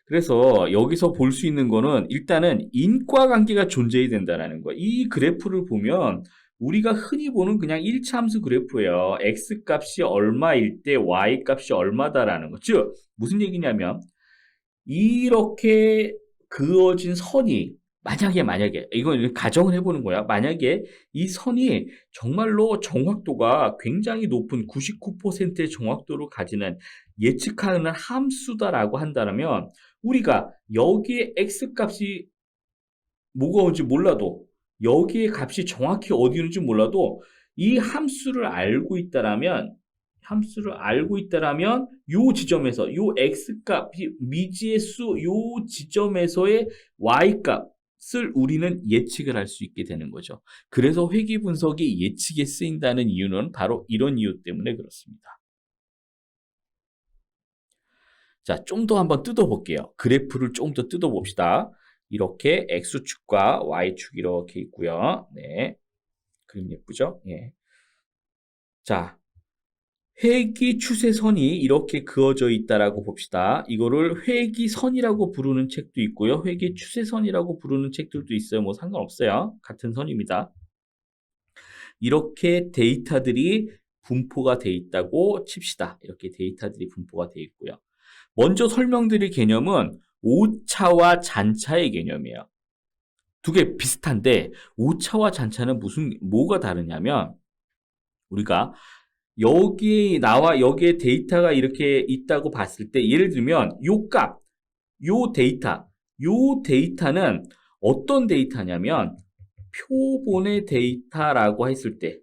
그래서 여기서 볼 수 있는 거는 일단은 인과관계가 존재해야 된다는 거예요. 이 그래프를 보면 우리가 흔히 보는 그냥 1차함수 그래프예요. x값이 얼마일 때 y값이 얼마다라는 거. 즉 무슨 얘기냐면 이렇게 그어진 선이 만약에 이건 가정을 해보는 거야. 만약에 이 선이 정말로 정확도가 굉장히 높은 99%의 정확도를 가지는 예측하는 함수다라고 한다면 우리가 여기에 x값이 뭐가 온지 몰라도 여기에 값이 정확히 어디 있는지 몰라도 이 함수를 알고 있다라면 요 지점에서 요 x값이 미지의 수 요 지점에서의 y값을 우리는 예측을 할 수 있게 되는 거죠. 그래서 회귀 분석이 예측에 쓰인다는 이유는 바로 이런 이유 때문에 그렇습니다. 자, 좀 더 한번 뜯어볼게요. 그래프를 좀 더 뜯어봅시다. 이렇게 x축과 y축 이렇게 있고요. 네, 그림 예쁘죠? 예. 자, 회귀 추세선이 이렇게 그어져 있다라고 봅시다. 이거를 회귀선이라고 부르는 책도 있고요. 회귀 추세선이라고 부르는 책들도 있어요. 뭐 상관없어요. 같은 선입니다. 이렇게 데이터들이 분포가 돼 있다고 칩시다. 이렇게 데이터들이 분포가 돼 있고요. 먼저 설명드릴 개념은 오차와 잔차의 개념이에요. 두 개 비슷한데 오차와 잔차는 뭐가 다르냐면 우리가 여기에 데이터가 이렇게 있다고 봤을 때 예를 들면 요 데이터는 어떤 데이터냐면 표본의 데이터라고 했을 때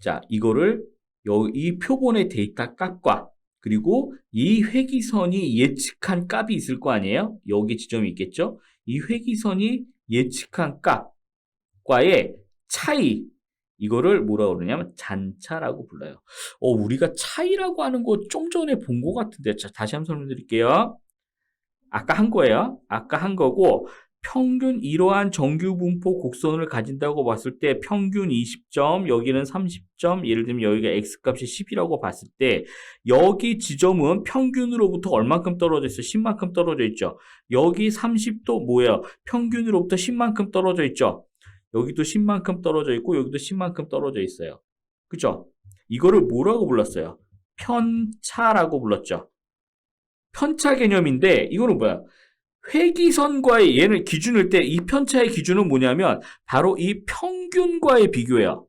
자, 이거를 이 표본의 데이터 값과 그리고 이 회기선이 예측한 값이 있을 거 아니에요? 여기 지점이 있겠죠? 이 회기선이 예측한 값과의 차이, 이거를 뭐라고 그러냐면 잔차라고 불러요. 우리가 차이라고 하는 거 좀 전에 본 것 같은데, 자, 다시 한번 설명드릴게요. 아까 한 거예요. 아까 한 거고, 평균 이러한 정규 분포 곡선을 가진다고 봤을 때 평균 20점, 여기는 30점, 예를 들면 여기가 x값이 10이라고 봤을 때 여기 지점은 평균으로부터 얼만큼 떨어져 있어요? 10만큼 떨어져 있죠. 여기 30도 뭐예요? 평균으로부터 10만큼 떨어져 있죠. 여기도 10만큼 떨어져 있고 여기도 10만큼 떨어져 있어요. 그죠? 이거를 뭐라고 불렀어요? 편차라고 불렀죠. 편차 개념인데 이거는 뭐야? 회기선과의 얘는 기준일 때 이 편차의 기준은 뭐냐면 바로 이 평균과의 비교예요.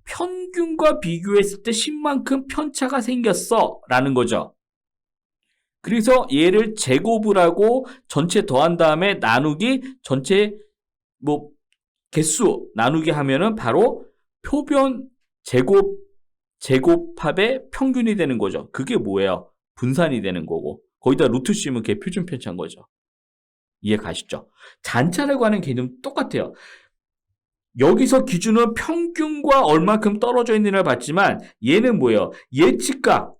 평균과 비교했을 때 10만큼 편차가 생겼어 라는 거죠. 그래서 얘를 제곱을 하고 전체 더한 다음에 나누기 전체 개수 나누기 하면은 바로 표변 제곱합의 평균이 되는 거죠. 그게 뭐예요? 분산이 되는 거고 거기다 루트 씌우면 그게 표준 편차인 거죠. 이해 가시죠? 잔차라고 하는 개념 똑같아요. 여기서 기준은 평균과 얼마큼 떨어져 있느냐를 봤지만 얘는 뭐예요? 예측값.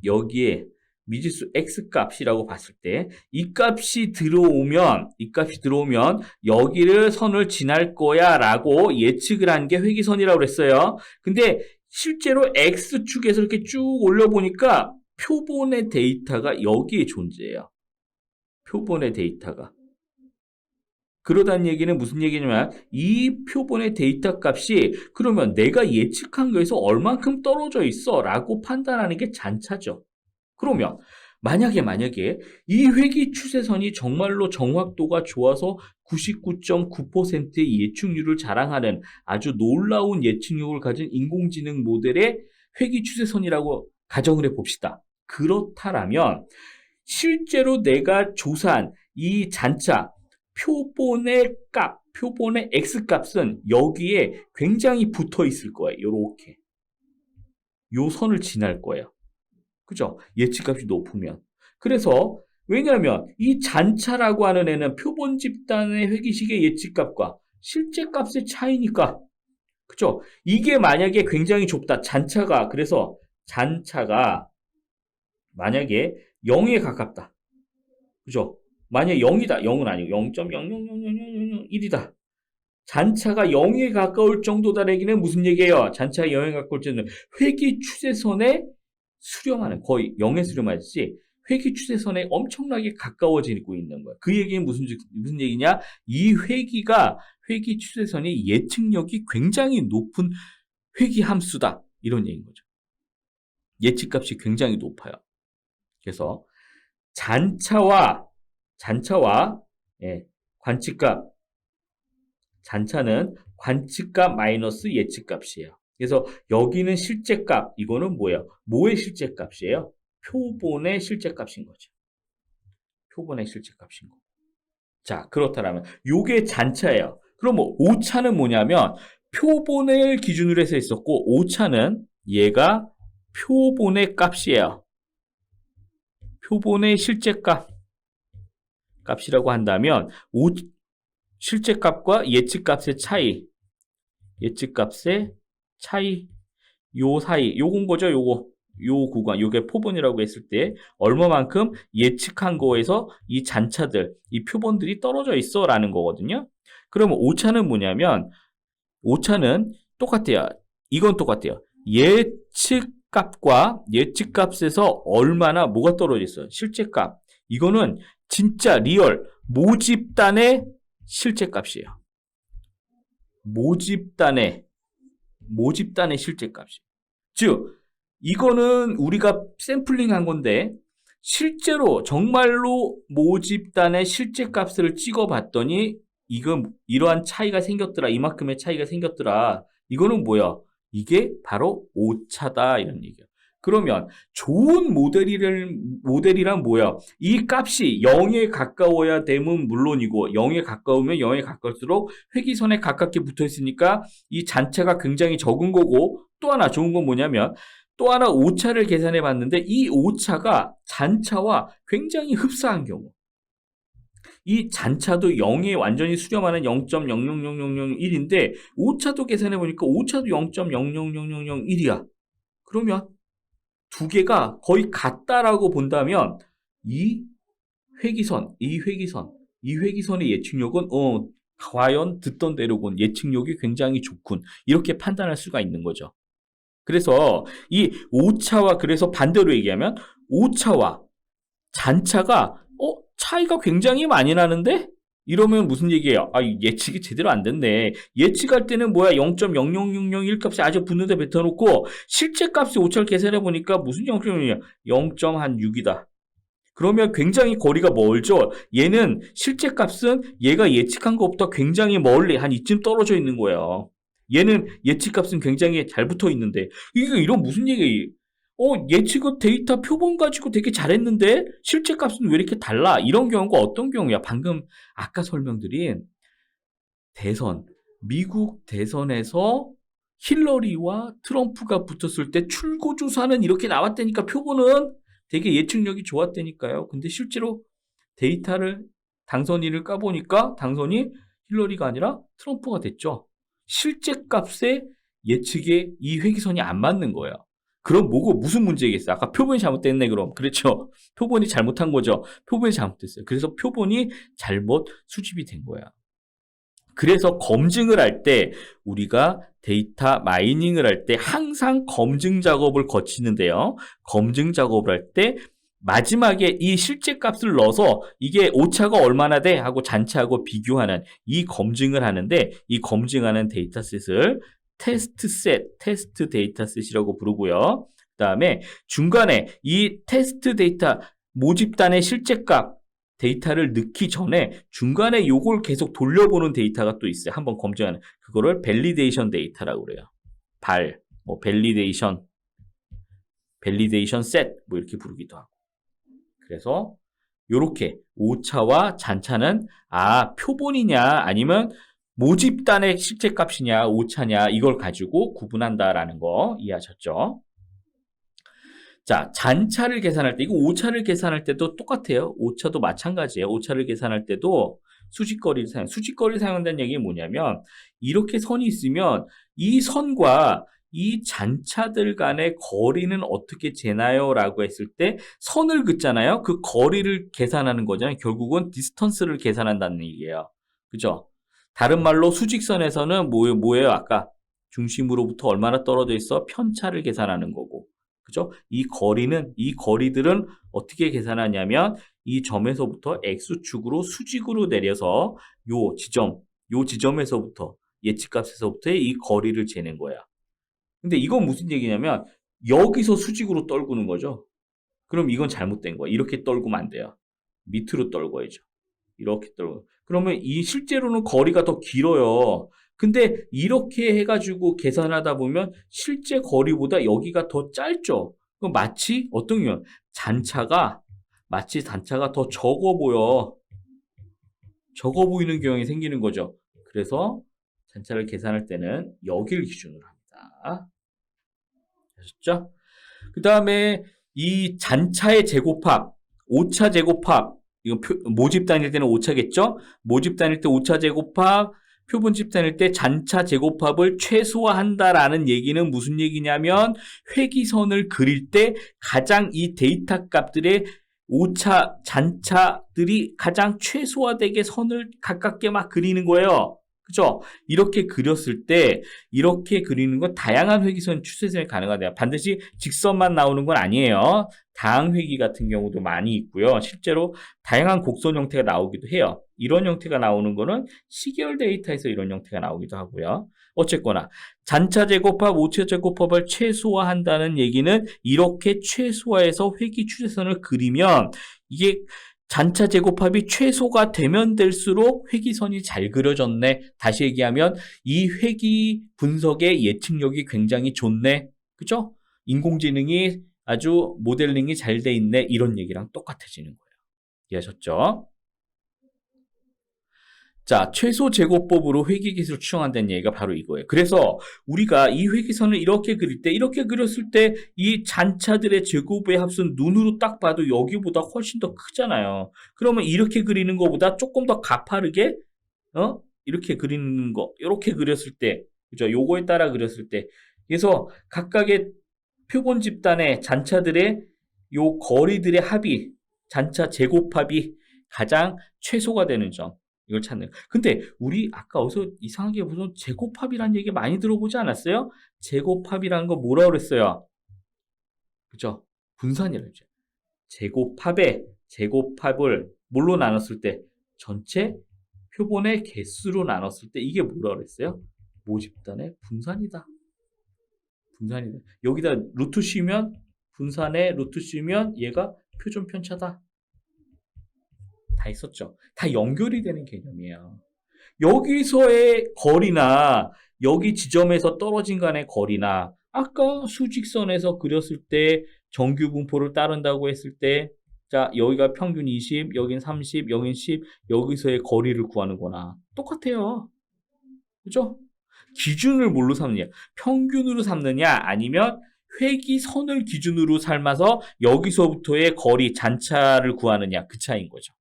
여기에 미지수 x값이라고 봤을 때 이 값이 들어오면 여기를 선을 지날 거야 라고 예측을 한 게 회기선이라고 그랬어요. 근데 실제로 x축에서 이렇게 쭉 올려보니까 표본의 데이터가 여기에 존재해요. 표본의 데이터가. 그러다는 얘기는 무슨 얘기냐면 이 표본의 데이터 값이 그러면 내가 예측한 거에서 얼만큼 떨어져 있어 라고 판단하는 게 잔차죠. 그러면 만약에 이 회귀 추세선이 정말로 정확도가 좋아서 99.9%의 예측률을 자랑하는 아주 놀라운 예측력을 가진 인공지능 모델의 회귀 추세선이라고 가정을 해봅시다. 그렇다라면 실제로 내가 조사한 이 잔차 표본의 값, 표본의 X값은 여기에 굉장히 붙어 있을 거예요. 요렇게. 요 선을 지날 거예요. 그죠? 예측값이 높으면. 그래서 왜냐하면 이 잔차라고 하는 애는 표본 집단의 회귀식의 예측값과 실제 값의 차이니까. 그죠? 이게 만약에 굉장히 좁다. 그래서 잔차가 만약에 0에 가깝다. 그죠? 만약에 0이다. 0은 아니고 0.0000001이다. 잔차가 0에 가까울 정도다 얘기는 무슨 얘기예요? 잔차가 0에 가까울 정도는 회귀 추세선에 수렴하는, 거의 0에 수렴하듯이 회귀 추세선에 엄청나게 가까워지고 있는 거예요. 그 얘기는 무슨 얘기냐? 이 회귀 추세선의 예측력이 굉장히 높은 회귀 함수다. 이런 얘기인 거죠. 예측값이 굉장히 높아요. 그래서 잔차와 관측값, 잔차는 관측값 마이너스 예측값이에요. 그래서 여기는 실제값, 이거는 뭐예요? 뭐의 실제값이에요? 표본의 실제값인 거죠. 표본의 실제값인 거. 자, 그렇다면 요게 잔차예요. 그럼 뭐 오차는 뭐냐면 표본을 기준으로 해서 있었고, 오차는 얘가 표본의 값이에요. 표본의 실제값 값이라고 한다면 실제값과 예측값의 차이, 요 사이, 요건 거죠. 요 구간, 요게 표본이라고 했을 때 얼마만큼 예측한 거에서 이 잔차들, 이 표본들이 떨어져 있어 라는 거거든요. 그러면 오차는 뭐냐면 오차는 똑같아요. 이건 똑같아요. 예측값과 예측값에서 얼마나 뭐가 떨어져 있어요? 실제값. 이거는 진짜 리얼 모집단의 실제값이에요. 모집단의 실제값이에요. 즉 이거는 우리가 샘플링한 건데 실제로 정말로 모집단의 실제값을 찍어봤더니 이러한 차이가 생겼더라. 이만큼의 차이가 생겼더라. 이거는 뭐야? 이게 바로 오차다 이런 얘기야. 그러면 좋은 모델이란 뭐야? 이 값이 0에 가까워야 되면 물론이고 0에 가까우면 0에 가까울수록 회귀선에 가깝게 붙어 있으니까 이 잔차가 굉장히 적은 거고, 또 하나 좋은 건 뭐냐면 또 하나 오차를 계산해 봤는데 이 오차가 잔차와 굉장히 흡사한 경우, 이 잔차도 0에 완전히 수렴하는 0.0000001인데 오차도 계산해 보니까 오차도 0.0000001이야. 그러면 두 개가 거의 같다라고 본다면 이 회귀선의 예측력은 과연 듣던 대로군, 예측력이 굉장히 좋군, 이렇게 판단할 수가 있는 거죠. 그래서 이 오차와, 그래서 반대로 얘기하면 오차와 잔차가 차이가 굉장히 많이 나는데? 이러면 무슨 얘기예요? 예측이 제대로 안 됐네. 예측할 때는 뭐야? 0.00001 값이 아주 붙는데 뱉어놓고 실제 값이 오차를 계산해 보니까 무슨 0.6이야? 0.6이다. 그러면 굉장히 거리가 멀죠? 얘는 실제 값은 얘가 예측한 것보다 굉장히 멀리 한 이쯤 떨어져 있는 거예요. 얘는 예측 값은 굉장히 잘 붙어 있는데, 이런 무슨 얘기예요? 예측은 데이터 표본 가지고 되게 잘했는데 실제 값은 왜 이렇게 달라? 이런 경우가 어떤 경우야? 방금 아까 설명드린 미국 대선에서 힐러리와 트럼프가 붙었을 때 출구조사는 이렇게 나왔다니까, 표본은 되게 예측력이 좋았다니까요. 근데 실제로 데이터를 당선인을 까보니까 당선이 힐러리가 아니라 트럼프가 됐죠. 실제 값의 예측에 이 회귀선이 안 맞는 거예요. 그럼 무슨 문제겠어요? 아까 표본이 잘못됐네, 그럼. 그렇죠. 표본이 잘못한 거죠. 표본이 잘못됐어요. 그래서 표본이 잘못 수집이 된 거야. 그래서 검증을 할 때, 우리가 데이터 마이닝을 할 때 항상 검증 작업을 거치는데요. 검증 작업을 할 때 마지막에 이 실제 값을 넣어서 이게 오차가 얼마나 돼? 하고 잔차하고 비교하는 이 검증을 하는데, 이 검증하는 데이터셋을 테스트 데이터셋이라고 부르고요. 그 다음에 중간에 이 테스트 데이터 모집단의 실제값 데이터를 넣기 전에 중간에 요걸 계속 돌려보는 데이터가 또 있어요. 한번 검증하는, 그거를 밸리데이션 데이터라고 그래요. 밸리데이션 밸리데이션 셋 뭐 이렇게 부르기도 하고. 그래서 요렇게 오차와 잔차는 표본이냐 아니면 모집단의 실제 값이냐 오차냐 이걸 가지고 구분한다라는 거 이해하셨죠? 자, 잔차를 계산할 때, 이거 오차를 계산할 때도 똑같아요. 오차도 마찬가지예요. 오차를 계산할 때도 수직거리를 사용한다는 얘기는 뭐냐면, 이렇게 선이 있으면 이 선과 이 잔차들 간의 거리는 어떻게 재나요? 라고 했을 때 선을 긋잖아요. 그 거리를 계산하는 거잖아요. 결국은 디스턴스를 계산한다는 얘기예요. 그죠? 다른 말로 수직선에서는 뭐예요? 아까 중심으로부터 얼마나 떨어져 있어? 편차를 계산하는 거고. 그죠? 이 거리들은 어떻게 계산하냐면 이 점에서부터 X축으로 수직으로 내려서 요 지점에서부터 예측값에서부터의 이 거리를 재는 거야. 근데 이건 무슨 얘기냐면 여기서 수직으로 떨구는 거죠. 그럼 이건 잘못된 거야. 이렇게 떨구면 안 돼요. 밑으로 떨궈야죠. 이렇게 떨궈. 그러면 이 실제로는 거리가 더 길어요. 근데 이렇게 해가지고 계산하다 보면 실제 거리보다 여기가 더 짧죠. 그럼 마치 어떤 경우 잔차가 더 적어 보이는 경향이 생기는 거죠. 그래서 잔차를 계산할 때는 여기를 기준으로 합니다. 아셨죠? 그 다음에 이 잔차의 제곱합, 오차 제곱합, 이거 모집 다닐 때는 오차겠죠? 모집 다닐 때 오차 제곱합, 표본집 다닐 때 잔차 제곱합을 최소화한다라는 얘기는 무슨 얘기냐면 회기선을 그릴 때 가장 이 데이터 값들의 오차, 잔차들이 가장 최소화되게 선을 가깝게 막 그리는 거예요. 그죠? 이렇게 그리는 건 다양한 회기선 추세선이 가능하대요. 반드시 직선만 나오는 건 아니에요. 다항회기 같은 경우도 많이 있고요. 실제로 다양한 곡선 형태가 나오기도 해요. 이런 형태가 나오는 거는 시계열 데이터에서 이런 형태가 나오기도 하고요. 어쨌거나 잔차 제곱합, 오차 제곱합을 최소화한다는 얘기는 이렇게 최소화해서 회기 추세선을 그리면 이게 잔차 제곱합이 최소가 되면 될수록 회기선이 잘 그려졌네. 다시 얘기하면 이 회기 분석의 예측력이 굉장히 좋네. 그죠? 인공지능이 아주 모델링이 잘 돼 있네. 이런 얘기랑 똑같아지는 거예요. 이해하셨죠? 자, 최소 제곱법으로 회기기술을 추정한다는 얘기가 바로 이거예요. 그래서 우리가 이 회기선을 이렇게 그렸을 때 이 잔차들의 제곱의 합은 눈으로 딱 봐도 여기보다 훨씬 더 크잖아요. 그러면 이렇게 그리는 것보다 조금 더 가파르게, 이렇게 그리는 거, 이렇게 그렸을 때, 그죠? 요거에 따라 그렸을 때. 그래서 각각의 표본 집단의 잔차들의 요 거리들의 합이, 잔차 제곱합이 가장 최소가 되는 점. 이걸 찾는. 근데 우리 아까 어디서 이상하게 무슨 제곱합이라는 얘기 많이 들어보지 않았어요? 제곱합이라는 거 뭐라고 그랬어요? 그죠? 분산이라고 했죠. 제곱합을 뭘로 나눴을 때? 전체 표본의 개수로 나눴을 때 이게 뭐라고 그랬어요? 모집단의 분산이다. 여기다 루트 씌우면 분산의 루트 씌우면 얘가 표준 편차다. 다 있었죠. 다 연결이 되는 개념이에요. 여기서의 거리나 여기 지점에서 떨어진 간의 거리나 아까 수직선에서 그렸을 때 정규 분포를 따른다고 했을 때 자, 여기가 평균 20, 여긴 30, 여긴 10, 여기서의 거리를 구하는 거나 똑같아요. 그죠? 기준을 뭘로 삼느냐? 평균으로 삼느냐? 아니면 회기선을 기준으로 삼아서 여기서부터의 거리, 잔차를 구하느냐? 그 차이인 거죠.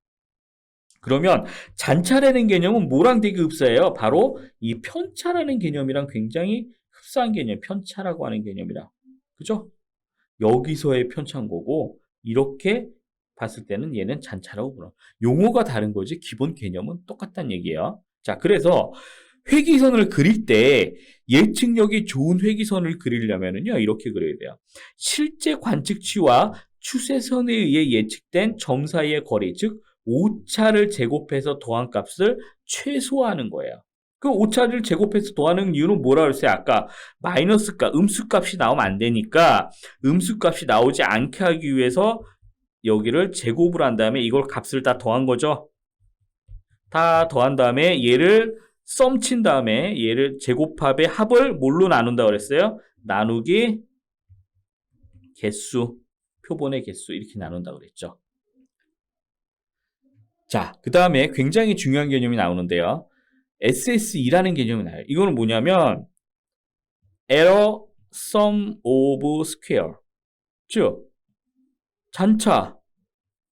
그러면 잔차라는 개념은 뭐랑 되게 흡사해요? 바로 이 편차라는 개념이랑 굉장히 흡사한 개념, 편차라고 하는 개념이라. 그죠? 여기서의 편차인 거고 이렇게 봤을 때는 얘는 잔차라고 불러. 용어가 다른 거지 기본 개념은 똑같다는 얘기예요. 자, 그래서 회기선을 그릴 때 예측력이 좋은 회기선을 그리려면은요 이렇게 그려야 돼요. 실제 관측치와 추세선에 의해 예측된 점 사이의 거리, 즉 오차를 제곱해서 더한 값을 최소화하는 거예요. 그 오차를 제곱해서 더하는 이유는 뭐라 그랬어요? 아까 마이너스값, 음수값이 나오면 안 되니까 음수값이 나오지 않게 하기 위해서 여기를 제곱을 한 다음에 이걸 값을 다 더한 거죠. 다 더한 다음에 얘를 썸친 다음에 얘를 제곱합의 합을 뭘로 나눈다 그랬어요? 나누기 개수, 표본의 개수 이렇게 나눈다고 그랬죠. 자, 그 다음에 굉장히 중요한 개념이 나오는데요. SSE라는 개념이 나와요. 이거는 뭐냐면 error sum of square, 즉 잔차,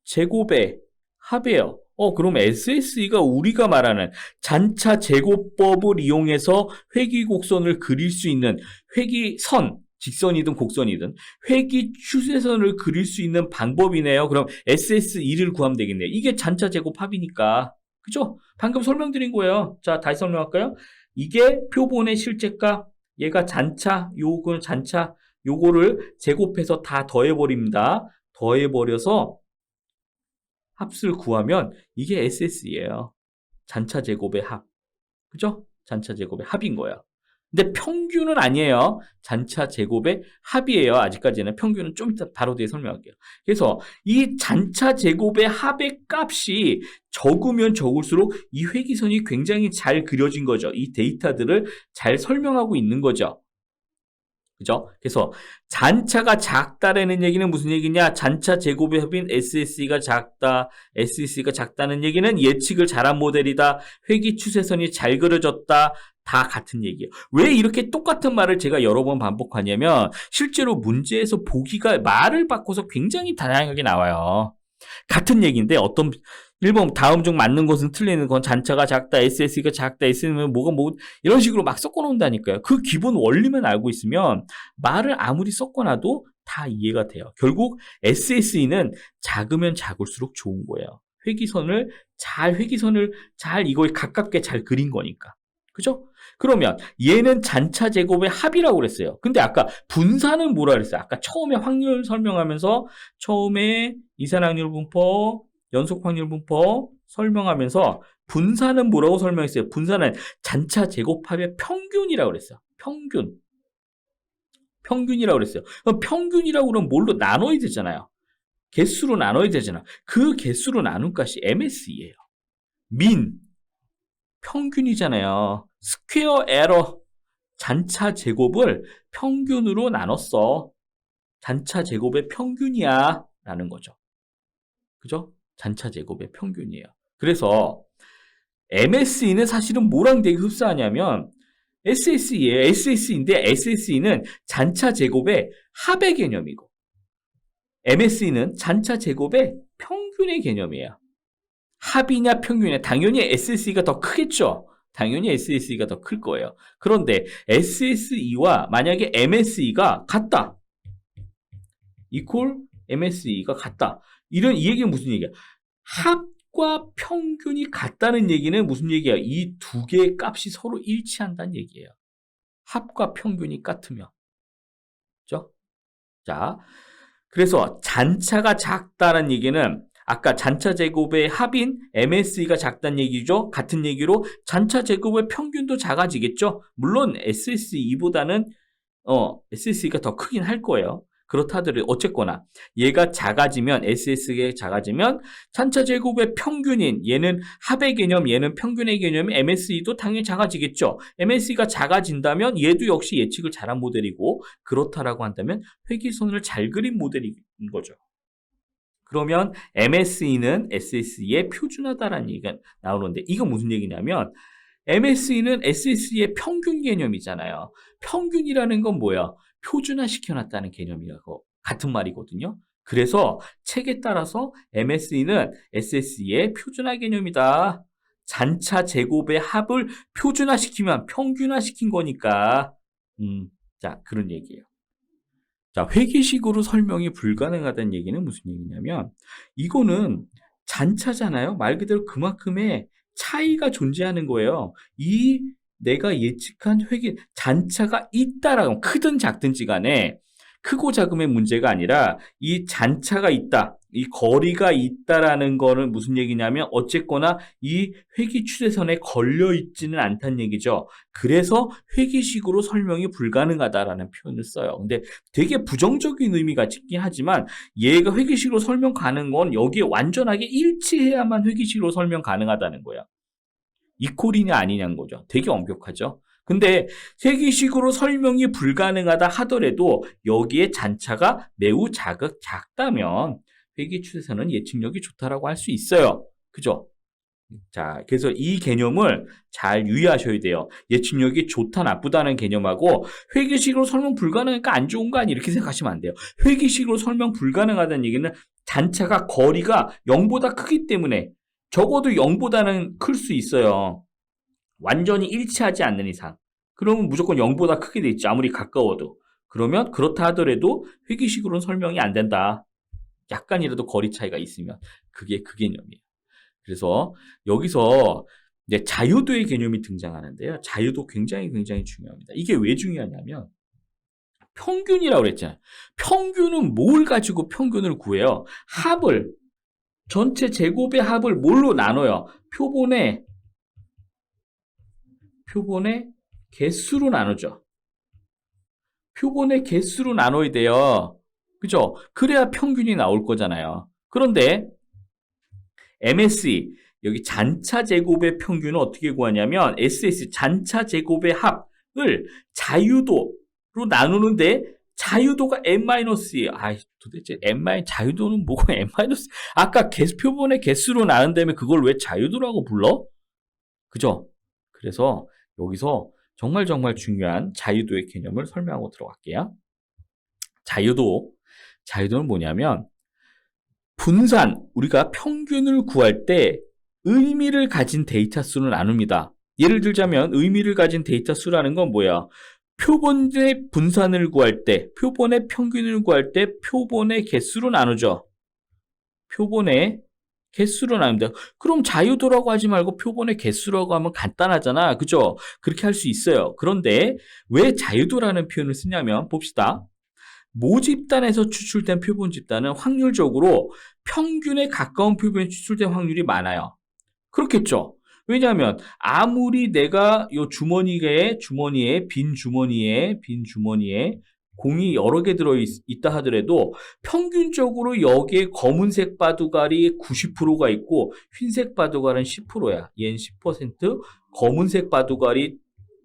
제곱의 합이에요. 그럼 SSE가 우리가 말하는 잔차 제곱법을 이용해서 회귀곡선을 그릴 수 있는 회귀선, 직선이든 곡선이든 회귀 추세선을 그릴 수 있는 방법이네요. 그럼 SSE를 구하면 되겠네요. 이게 잔차 제곱 합이니까. 그죠? 방금 설명드린 거예요. 자, 다시 설명할까요? 이게 표본의 실제값, 얘가 잔차, 요거는 잔차, 요거를 제곱해서 다 더해버립니다. 더해버려서 합수를 구하면 이게 SSE예요. 잔차 제곱의 합. 그죠? 잔차 제곱의 합인 거예요. 근데 평균은 아니에요. 잔차 제곱의 합이에요. 아직까지는. 평균은 좀 이따 바로 뒤에 설명할게요. 그래서 이 잔차 제곱의 합의 값이 적으면 적을수록 이 회기선이 굉장히 잘 그려진 거죠. 이 데이터들을 잘 설명하고 있는 거죠. 그죠? 그래서 잔차가 작다라는 얘기는 무슨 얘기냐? 잔차 제곱의 합인 SSE가 작다. SSE가 작다는 얘기는 예측을 잘한 모델이다. 회귀 추세선이 잘 그려졌다. 다 같은 얘기예요. 왜 이렇게 똑같은 말을 제가 여러 번 반복하냐면 실제로 문제에서 보기가 말을 바꿔서 굉장히 다양하게 나와요. 같은 얘기인데 어떤 1번 다음 중 맞는 것은 틀리는 건 잔차가 작다, SSE가 작다, SSE는 뭐가 이런 식으로 막 섞어놓는다니까요. 그 기본 원리만 알고 있으면 말을 아무리 섞어놔도 다 이해가 돼요. 결국 SSE는 작으면 작을수록 좋은 거예요. 회기선을 잘 이거에 가깝게 잘 그린 거니까. 그죠? 그러면 얘는 잔차 제곱의 합이라고 그랬어요. 근데 아까 분사는 뭐라 그랬어요? 아까 처음에 확률 설명하면서 처음에 이산확률 분포, 연속 확률 분포 설명하면서 분사는 뭐라고 설명했어요? 분사는 잔차 제곱합의 평균이라고 그랬어요. 평균이라고 그랬어요. 그럼 평균이라고 그러면 뭘로 나눠야 되잖아요. 개수로 나눠야 되잖아. 그 개수로 나눈 값이 MSE예요. 평균이잖아요. 스퀘어 에러, 잔차 제곱을 평균으로 나눴어. 잔차 제곱의 평균이야 라는 거죠. 그죠? 잔차 제곱의 평균이에요. 그래서 MSE는 사실은 뭐랑 되게 흡사하냐면 SSE예요. SSE인데 SSE는 잔차 제곱의 합의 개념이고 MSE는 잔차 제곱의 평균의 개념이에요. 합이냐 평균이냐 당연히 SSE가 더 크겠죠. 당연히 SSE가 더 클 거예요. 그런데 SSE와 만약에 MSE가 같다. MSE가 같다. 이 얘기는 무슨 얘기야? 합과 평균이 같다는 얘기는 무슨 얘기야? 이 두 개의 값이 서로 일치한다는 얘기예요. 합과 평균이 같으면. 그죠? 자, 그래서 잔차가 작다는 얘기는 아까 잔차 제곱의 합인 MSE가 작다는 얘기죠. 같은 얘기로 잔차 제곱의 평균도 작아지겠죠. 물론 SSE보다는 SSE가 더 크긴 할 거예요. 그렇다 하더라도 어쨌거나 얘가 작아지면 SS가 작아지면 잔차 제곱의 평균인 얘는 합의 개념, 얘는 평균의 개념이 MSE도 당연히 작아지겠죠. MSE가 작아진다면 얘도 역시 예측을 잘한 모델이고 그렇다라고 한다면 회기선을 잘 그린 모델인 거죠. 그러면 MSE는 SSE에 표준화다라는 얘기가 나오는데 이건 무슨 얘기냐면 MSE는 SSE의 평균 개념이잖아요. 평균이라는 건 뭐야? 표준화 시켜놨다는 개념이라고 같은 말이거든요. 그래서 책에 따라서 MSE는 SSE의 표준화 개념이다. 잔차 제곱의 합을 표준화시키면 평균화시킨 거니까 자 그런 얘기예요. 자, 회계식으로 설명이 불가능하다는 얘기는 무슨 얘기냐면 이거는 잔차잖아요. 말 그대로 그만큼의 차이가 존재하는 거예요. 이 내가 예측한 잔차가 있다라고 크든 작든지 간에 크고 작음의 문제가 아니라 이 잔차가 있다. 이 거리가 있다라는 거는 무슨 얘기냐면 어쨌거나 이 회귀 추세선에 걸려 있지는 않다는 얘기죠. 그래서 회귀식으로 설명이 불가능하다라는 표현을 써요. 근데 되게 부정적인 의미가 있긴 하지만 얘가 회귀식으로 설명 가능한 건 여기에 완전하게 일치해야만 회귀식으로 설명 가능하다는 거야. 이퀄이냐 아니냐는 거죠. 되게 엄격하죠. 근데 세기식으로 설명이 불가능하다 하더라도 여기에 잔차가 매우 작다면 회귀 추세선은 예측력이 좋다라고 할 수 있어요. 그죠? 자, 그래서 이 개념을 잘 유의하셔야 돼요. 예측력이 좋다, 나쁘다는 개념하고 회귀식으로 설명 불가능하니까 안 좋은 거 아니 이렇게 생각하시면 안 돼요. 회귀식으로 설명 불가능하다는 얘기는 잔차가 거리가 0보다 크기 때문에 적어도 0보다는 클 수 있어요. 완전히 일치하지 않는 이상. 그러면 무조건 0보다 크게 돼 있지. 아무리 가까워도. 그러면 그렇다 하더라도 회귀식으로는 설명이 안 된다. 약간이라도 거리 차이가 있으면 그게 그 개념이에요. 그래서 여기서 이제 자유도의 개념이 등장하는데요. 자유도 굉장히 중요합니다. 이게 왜 중요하냐면 평균이라고 그랬잖아요. 평균은 뭘 가지고 평균을 구해요? 합을 전체 제곱의 합을 뭘로 나눠요? 표본의 개수로 나누죠. 표본의 개수로 나눠야 돼요. 그죠? 그래야 평균이 나올 거잖아요. 그런데 MSE 여기 잔차 제곱의 평균은 어떻게 구하냐면 SS 잔차 제곱의 합을 자유도로 나누는데 자유도가 n-2. 도대체 자유도는 뭐고 n-? 아까 표본의 개수로 나눈다면 그걸 왜 자유도라고 불러? 그죠? 그래서 여기서 정말 중요한 자유도의 개념을 설명하고 들어갈게요. 자유도는 뭐냐면 분산, 우리가 평균을 구할 때 의미를 가진 데이터 수를 나눕니다. 예를 들자면 의미를 가진 데이터 수라는 건 뭐야? 표본의 분산을 구할 때, 표본의 평균을 구할 때 표본의 개수로 나누죠. 표본의 개수로 나눕니다. 그럼 자유도라고 하지 말고 표본의 개수라고 하면 간단하잖아. 그죠? 그렇게 할 수 있어요. 그런데 왜 자유도라는 표현을 쓰냐면 봅시다. 모집단에서 추출된 표본 집단은 확률적으로 평균에 가까운 표본이 추출된 확률이 많아요. 그렇겠죠? 왜냐하면 아무리 내가 요 빈 주머니에 공이 여러 개 들어있다 하더라도 평균적으로 여기에 검은색 바둑알이 90%가 있고 흰색 바둑알은 10%야. 얘는 10%, 검은색 바둑알이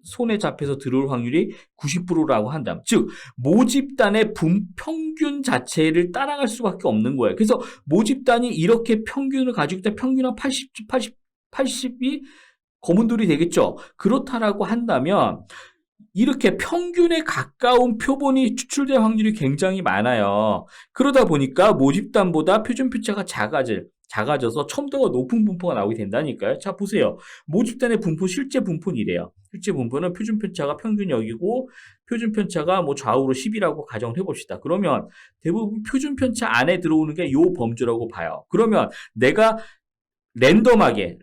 손에 잡혀서 들어올 확률이 90%라고 한다면, 즉 모집단의 평균 자체를 따라갈 수밖에 없는 거예요. 그래서 모집단이 이렇게 평균을 가지고 있다. 평균 한 80이 검은돌이 되겠죠. 그렇다라고 한다면 이렇게 평균에 가까운 표본이 추출될 확률이 굉장히 많아요. 그러다 보니까 모집단보다 표준 편차가 작아져서 첨도가 높은 분포가 나오게 된다니까요. 자, 보세요. 모집단의 분포, 실제 분포는 이래요. 실제 분포는 표준 편차가 평균 여기고 표준 편차가 뭐 좌우로 10이라고 가정을 해봅시다. 그러면 대부분 표준 편차 안에 들어오는 게 요 범주라고 봐요. 그러면 내가 랜덤하게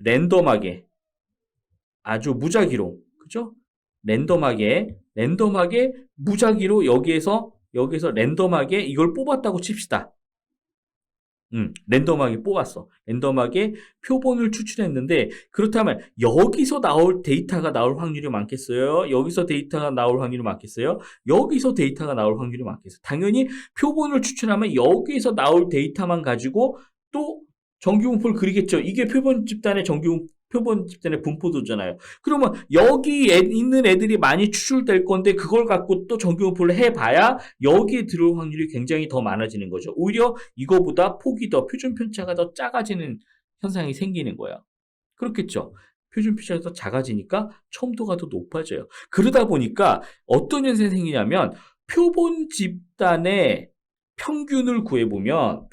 아주 무작위로, 그죠? 랜덤하게 무작위로 여기에서 랜덤하게 이걸 뽑았다고 칩시다. 랜덤하게 뽑았어. 랜덤하게 표본을 추출했는데 그렇다면 여기서 나올 데이터가 나올 확률이 많겠어요? 여기서 데이터가 나올 확률이 많겠어요? 여기서 데이터가 나올 확률이 많겠어요? 당연히 표본을 추출하면 여기에서 나올 데이터만 가지고 또 정규분포를 그리겠죠. 이게 표본 집단의 분포도잖아요. 그러면 여기 있는 애들이 많이 추출될 건데 그걸 갖고 또 정규분포를 해봐야 여기에 들어올 확률이 굉장히 더 많아지는 거죠. 오히려 이거보다 폭이 더 표준 편차가 더 작아지는 현상이 생기는 거예요. 그렇겠죠. 표준 편차가 더 작아지니까 첨도가 더 높아져요. 그러다 보니까 어떤 현상이 생기냐면 표본 집단의 평균을 구해보면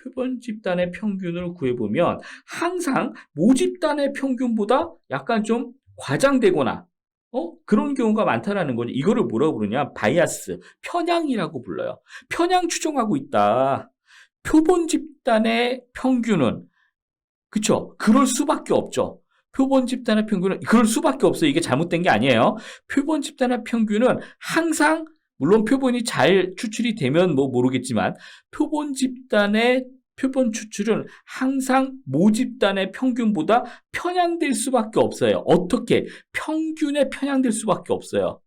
항상 모집단의 평균보다 약간 좀 과장되거나 그런 경우가 많다라는 거죠. 이거를 뭐라고 부르냐? 바이아스, 편향이라고 불러요. 편향 추정하고 있다. 표본 집단의 평균은 그쵸? 그럴 수밖에 없죠. 표본 집단의 평균은 그럴 수밖에 없어요. 이게 잘못된 게 아니에요. 표본 집단의 평균은 항상 물론 표본이 잘 추출이 되면 뭐 모르겠지만 표본 집단의 표본 추출은 항상 모집단의 평균보다 편향될 수밖에 없어요. 어떻게? 평균에 편향될 수밖에 없어요.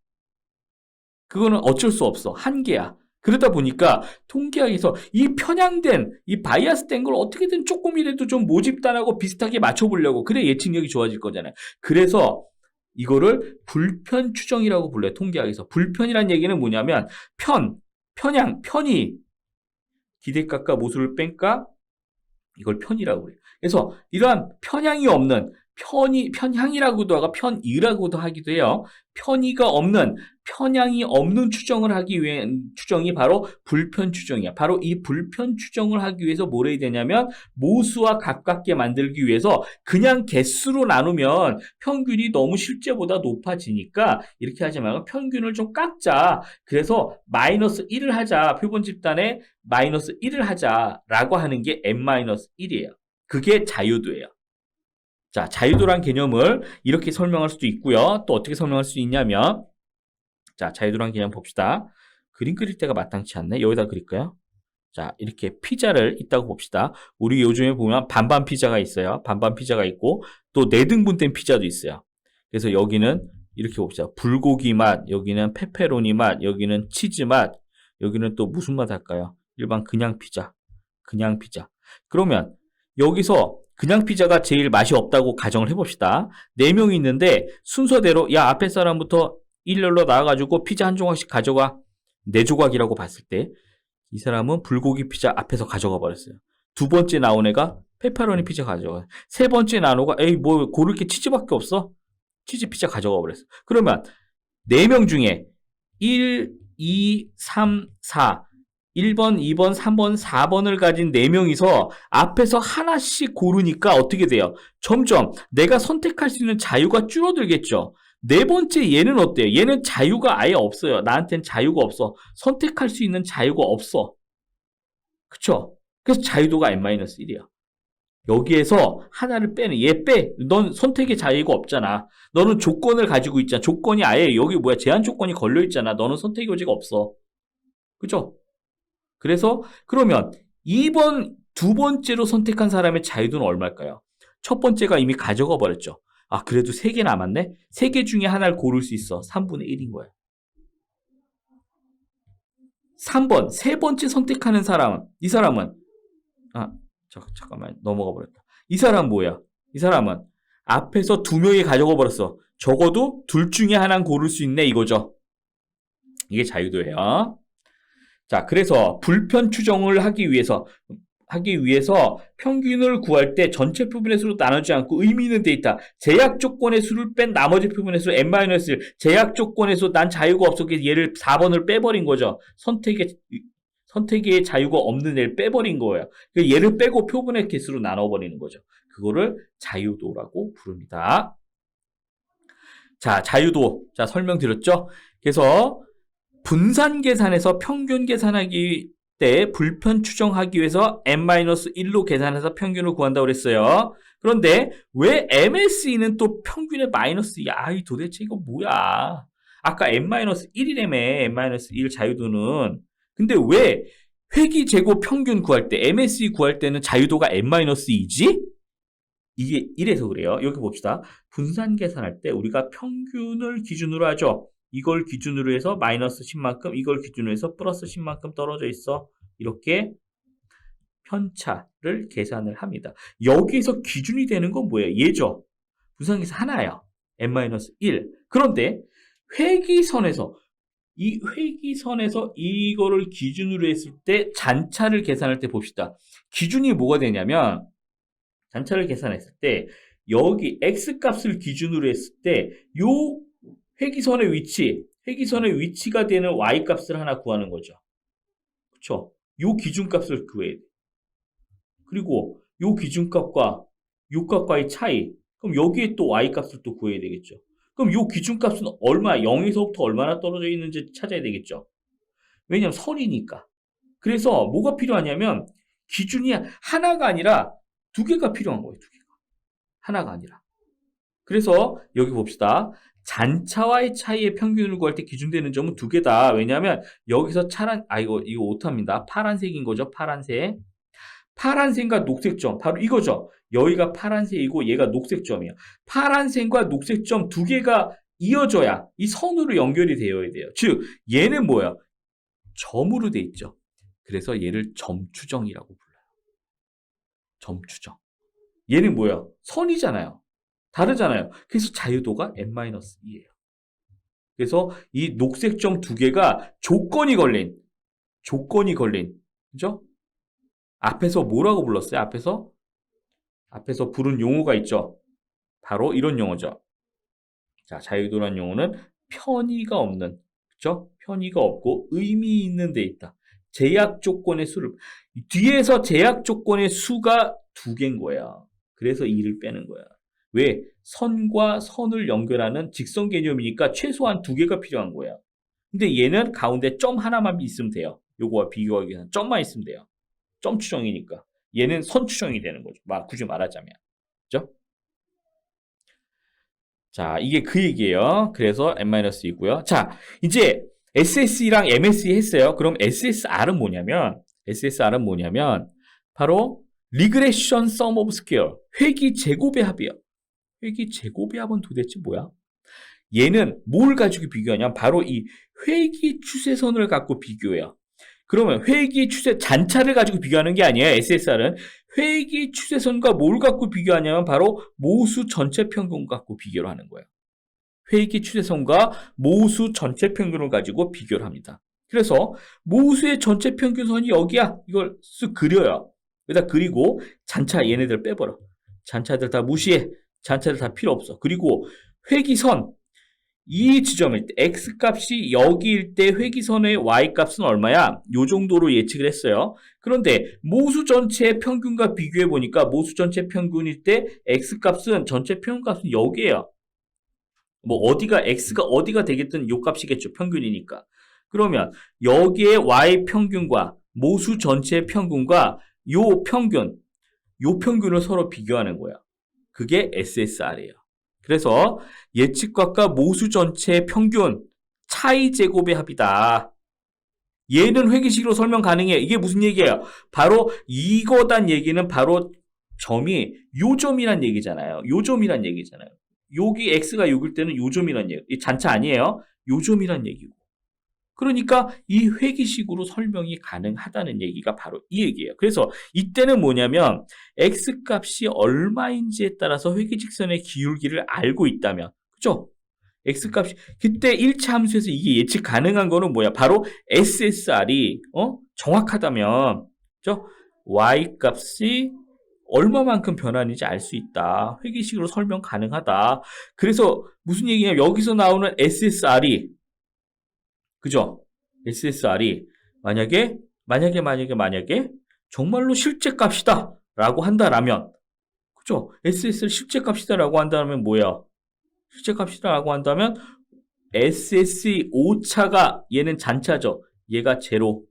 그거는 어쩔 수 없어. 한계야. 그러다 보니까 통계학에서 이 편향된, 이 바이아스 된 걸 어떻게든 조금이라도 좀 모집단하고 비슷하게 맞춰보려고. 그래 예측력이 좋아질 거잖아요. 그래서 이거를 불편 추정이라고 불러요. 통계학에서. 불편이란 얘기는 뭐냐면 편향, 편이 기대값과 모수를 뺀까 이걸 편이라고 그래요. 그래서 이러한 편향이 없는 편향이라고도 하고 편이라고도 하기도 해요. 편향이 없는 추정을 하기 위한 추정이 바로 불편 추정이야. 바로 이 불편 추정을 하기 위해서 뭘 해야 되냐면 모수와 가깝게 만들기 위해서 그냥 개수로 나누면 평균이 너무 실제보다 높아지니까 이렇게 하지 말고 평균을 좀 깎자. 그래서 마이너스 1을 하자. 표본 집단에 마이너스 1을 하자라고 하는 게 n-1이에요. 그게 자유도예요. 자, 자유도란 개념을 이렇게 설명할 수도 있고요. 또 어떻게 설명할 수 있냐면 자, 자유도란 개념 봅시다. 그림 그릴 때가 마땅치 않네. 여기다 그릴까요? 자, 이렇게 피자를 있다고 봅시다. 우리 요즘에 보면 반반 피자가 있어요. 반반 피자가 있고 또 4등분된 피자도 있어요. 그래서 여기는 이렇게 봅시다. 불고기 맛, 여기는 페페로니 맛, 여기는 치즈 맛, 여기는 또 무슨 맛 할까요? 일반 그냥 피자. 그냥 피자. 그러면 여기서 그냥 피자가 제일 맛이 없다고 가정을 해봅시다. 4명이 있는데 순서대로 야 앞에 사람부터 일렬로 나와가지고 피자 한 조각씩 가져가. 4조각이라고 봤을 때 이 사람은 불고기 피자 앞에서 가져가 버렸어요. 두 번째 나온 애가 페퍼로니 피자 가져가. 세 번째 나온 애가 에이 뭐 고를 게 치즈밖에 없어. 치즈 피자 가져가 버렸어. 그러면 4명 중에 1, 2, 3, 4 1번, 2번, 3번, 4번을 가진 4명이서 앞에서 하나씩 고르니까 어떻게 돼요? 점점 내가 선택할 수 있는 자유가 줄어들겠죠. 4번째 얘는 어때요? 얘는 자유가 아예 없어요. 나한테는 자유가 없어. 선택할 수 있는 자유가 없어. 그쵸? 그래서 자유도가 n-1이야. 여기에서 하나를 빼는 얘 빼. 넌 선택의 자유가 없잖아. 너는 조건을 가지고 있잖아. 조건이 아예 여기 뭐야 제한 조건이 걸려 있잖아. 너는 선택의 여지가 없어. 그쵸? 그래서 그러면 2번 두 번째로 선택한 사람의 자유도는 얼마일까요? 첫 번째가 이미 가져가 버렸죠. 아 그래도 3개 남았네? 3개 중에 하나를 고를 수 있어. 3분의 1인 거야. 3번 세 번째 선택하는 사람은 이 사람은 잠깐만 넘어가 버렸다. 이 사람 뭐야? 이 사람은 앞에서 2명이 가져가 버렸어. 적어도 둘 중에 하나는 고를 수 있네 이거죠. 이게 자유도예요. 자, 그래서 불편 추정을 하기 위해서 평균을 구할 때 전체 표본의 수로 나누지 않고 의미 있는 데이터, 제약 조건의 수를 뺀 나머지 표본의 수 n-1, 제약 조건의 수 난 자유가 없어. 얘를 4번을 빼버린 거죠. 선택의 자유가 없는 애를 빼버린 거예요. 얘를 빼고 표본의 개수로 나눠버리는 거죠. 그거를 자유도라고 부릅니다. 자, 자유도. 자, 설명드렸죠? 그래서 분산 계산에서 평균 계산하기 때 불편 추정하기 위해서 n-1로 계산해서 평균을 구한다고 그랬어요. 그런데 왜 MSE는 또 평균의 마이너스? 야, 이 도대체 이거 뭐야? 아까 n-1이라며 n-1 자유도는. 근데 왜 회기 제곱 평균 구할 때 MSE 구할 때는 자유도가 n-2이지? 이게 이래서 그래요. 여기 봅시다. 분산 계산할 때 우리가 평균을 기준으로 하죠. 이걸 기준으로 해서 마이너스 10만큼, 이걸 기준으로 해서 플러스 10만큼 떨어져 있어. 이렇게 편차를 계산을 합니다. 여기에서 기준이 되는 건 뭐예요? 얘죠. 분산계산 하나예요. n-1. 그런데 회기선에서 이거를 기준으로 했을 때 잔차를 계산할 때 봅시다. 기준이 뭐가 되냐면 잔차를 계산했을 때 여기 x값을 기준으로 했을 때 요 회기선의 위치가 되는 y값을 하나 구하는 거죠. 그쵸? 요 기준값을 구해야 돼. 그리고 요 기준값과 요 값과의 차이. 그럼 여기에 또 y값을 또 구해야 되겠죠. 그럼 요 기준값은 0에서부터 얼마나 떨어져 있는지 찾아야 되겠죠. 왜냐면 선이니까. 그래서 뭐가 필요하냐면 기준이 하나가 아니라 2개가 필요한 거예요. 2개가. 하나가 아니라. 그래서 여기 봅시다. 잔차와의 차이의 평균을 구할 때 기준되는 점은 2개다. 왜냐하면 여기서 이거 오타입니다. 파란색인 거죠. 파란색과 녹색점. 바로 이거죠. 여기가 파란색이고 얘가 녹색점이에요. 파란색과 녹색점 2개가 이어져야 이 선으로 연결이 되어야 돼요. 즉 얘는 뭐예요? 점으로 돼 있죠. 그래서 얘를 점추정이라고 불러요. 점추정. 얘는 뭐예요? 선이잖아요. 다르잖아요. 그래서 자유도가 n-2예요. 그래서 이 녹색 점 두 개가 조건이 걸린, 그죠? 앞에서 뭐라고 불렀어요? 앞에서 부른 용어가 있죠. 바로 이런 용어죠. 자, 자유도란 용어는 편의가 없는, 그죠? 편의가 없고 의미 있는 데 있다. 제약 조건의 수를, 뒤에서 제약 조건의 수가 두 개인 거야. 그래서 2를 빼는 거야. 왜? 선과 선을 연결하는 직선 개념이니까 최소한 두 개가 필요한 거야. 근데 얘는 가운데 점 하나만 있으면 돼요. 요거와 비교하기 위해서는 점만 있으면 돼요. 점 추정이니까. 얘는 선 추정이 되는 거죠. 굳이 말하자면. 그죠? 자, 이게 그 얘기예요. 그래서 n-2고요. 자, 이제 SSE랑 MSE 했어요. 그럼 SSR은 뭐냐면 바로 Regression Sum of Square, 회귀 제곱의 합이에요. 회귀 제곱의 합은 도대체 뭐야? 얘는 뭘 가지고 비교하냐면 바로 이 회귀 추세선을 갖고 비교해요. 그러면 회귀 추세 잔차를 가지고 비교하는 게 아니에요. SSR은 회귀 추세선과 뭘 갖고 비교하냐면 바로 모수 전체 평균 갖고 비교를 하는 거예요. 회귀 추세선과 모수 전체 평균을 가지고 비교를 합니다. 그래서 모수의 전체 평균선이 여기야. 이걸 쓱 그려요. 여기다 그리고 잔차 얘네들 빼버려. 잔차들 다 무시해. 잔차들 다 필요 없어. 그리고 회귀선 이 지점일 때 x값이 여기일 때 회귀선의 y값은 얼마야? 요 정도로 예측을 했어요. 그런데 모수 전체의 평균과 비교해 보니까 모수 전체 평균일 때 x값은 전체 평균값은 여기에요. 뭐 x가 어디가 되겠든 요 값이겠죠. 평균이니까. 그러면 여기에 y 평균과 모수 전체의 평균과 요 평균을 서로 비교하는 거야. 그게 SSR이에요. 그래서 예측값과 모수 전체의 평균 차이 제곱의 합이다. 얘는 회귀식으로 설명 가능해. 이게 무슨 얘기예요? 바로 이거단 얘기는 바로 점이 요점이란 얘기잖아요. 여기 x가 6일 때는 요점이란 얘기. 이 잔차 아니에요. 요점이란 얘기고. 그러니까 이 회귀식으로 설명이 가능하다는 얘기가 바로 이 얘기예요. 그래서 이때는 뭐냐면 x값이 얼마인지에 따라서 회귀직선의 기울기를 알고 있다면, 그죠? x값이 그때 1차 함수에서 이게 예측 가능한 거는 뭐야? 바로 SSR이 정확하다면, 그죠? y값이 얼마만큼 변하는지 알 수 있다. 회귀식으로 설명 가능하다. 그래서 무슨 얘기냐면 여기서 나오는 SSR이, 그죠? SSR이 만약에 정말로 실제 값이다 라고 한다라면, 그죠? SSR 실제 값이다 라고 한다면 뭐야? 실제 값이다 라고 한다면 SSE 오차가 얘는 잔차죠. 얘가 제로.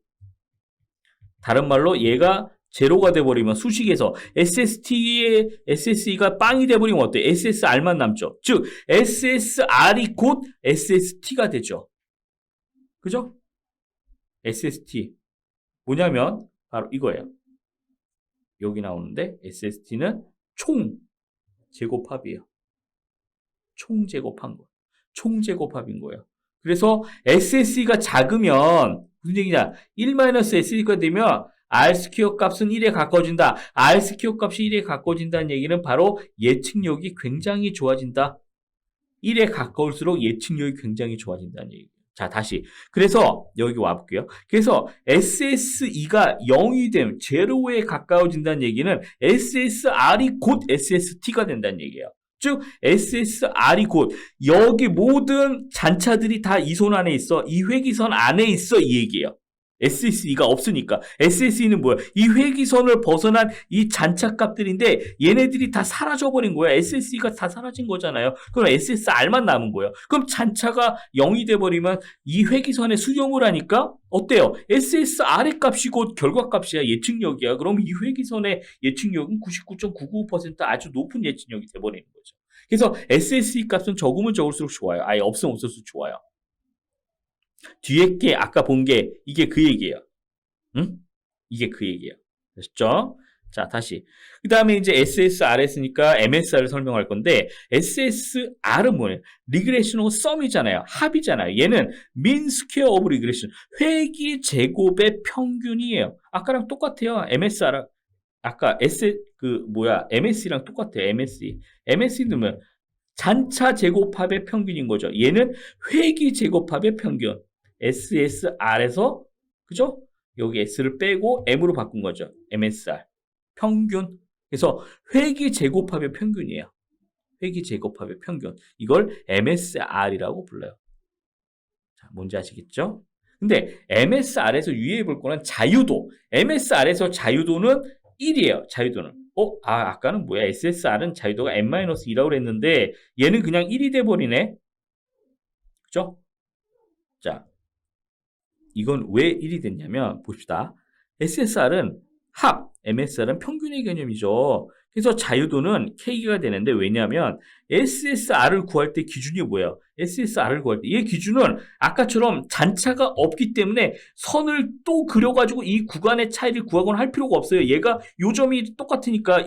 다른 말로 얘가 제로가 돼버리면 수식에서 SSE가 빵이 돼버리면 어때? SSR만 남죠. 즉 SSR이 곧 SST가 되죠. 그죠? SST 뭐냐면 바로 이거예요. 여기 나오는데 SST는 총 제곱합이에요. 총 제곱한 거. 총 제곱합인 거예요. 그래서 SSE가 작으면 무슨 얘기냐? 1-SSE가 되면 R 스퀘어 값은 1에 가까워진다. R 스퀘어 값이 1에 가까워진다는 얘기는 바로 예측력이 굉장히 좋아진다. 1에 가까울수록 예측력이 굉장히 좋아진다는 얘기예요. 자, 다시. 그래서 여기 와볼게요. 그래서 SSE가 0이 되면 제로에 가까워진다는 얘기는 SSR이 곧 SST가 된다는 얘기예요. 즉 SSR이 곧 여기 모든 잔차들이 다 이 선 안에 있어. 이 회귀선 안에 있어. 이 얘기예요. SSE가 없으니까. SSE는 뭐야? 이 회귀선을 벗어난 이 잔차값들인데 얘네들이 다 사라져버린 거야. SSE가 다 사라진 거잖아요. 그럼 SSR만 남은 거예요. 그럼 잔차가 0이 돼버리면 이 회귀선에 수렴을 하니까 어때요? SSR의 값이 곧 결과값이야. 예측력이야. 그럼 이 회귀선의 예측력은 99.995% 아주 높은 예측력이 돼버리는 거죠. 그래서 SSE 값은 적으면 적을수록 좋아요. 아예 없으면 없을수록 좋아요. 뒤에 게 아까 본 게 이게 그 얘기예요. 응? 이게 그 얘기예요. 됐죠? 자, 다시. 그 다음에 이제 SSR 했으니까 MSR을 설명할 건데 SSR은 뭐예요? Regression of Sum이잖아요. 합이잖아요. 얘는 Mean Square of Regression. 회귀 제곱의 평균이에요. 아까랑 똑같아요. MSR. 아까 MSE랑 똑같아요. MSE. MSE는 뭐야? 잔차 제곱합의 평균인 거죠. 얘는 회기 제곱합의 평균. SSR에서 그죠? 여기 S를 빼고 M으로 바꾼 거죠. MSR. 평균. 그래서 회기 제곱합의 평균이에요. 회기 제곱합의 평균. 이걸 MSR이라고 불러요. 자, 뭔지 아시겠죠? 근데 MSR에서 유의해 볼 거는 자유도. MSR에서 자유도는 1이에요. 자유도는. 아까는 뭐야? SSR은 자유도가 N-2라고 그랬는데 얘는 그냥 1이 돼 버리네. 그죠? 자, 이건 왜 1이 됐냐면 봅시다. SSR은 합, MSR은 평균의 개념이죠. 그래서 자유도는 K가 되는데 왜냐하면 SSR을 구할 때 기준이 뭐예요? SSR을 구할 때 이 기준은 아까처럼 잔차가 없기 때문에 선을 또 그려가지고 이 구간의 차이를 구하거나 할 필요가 없어요. 얘가 요점이 똑같으니까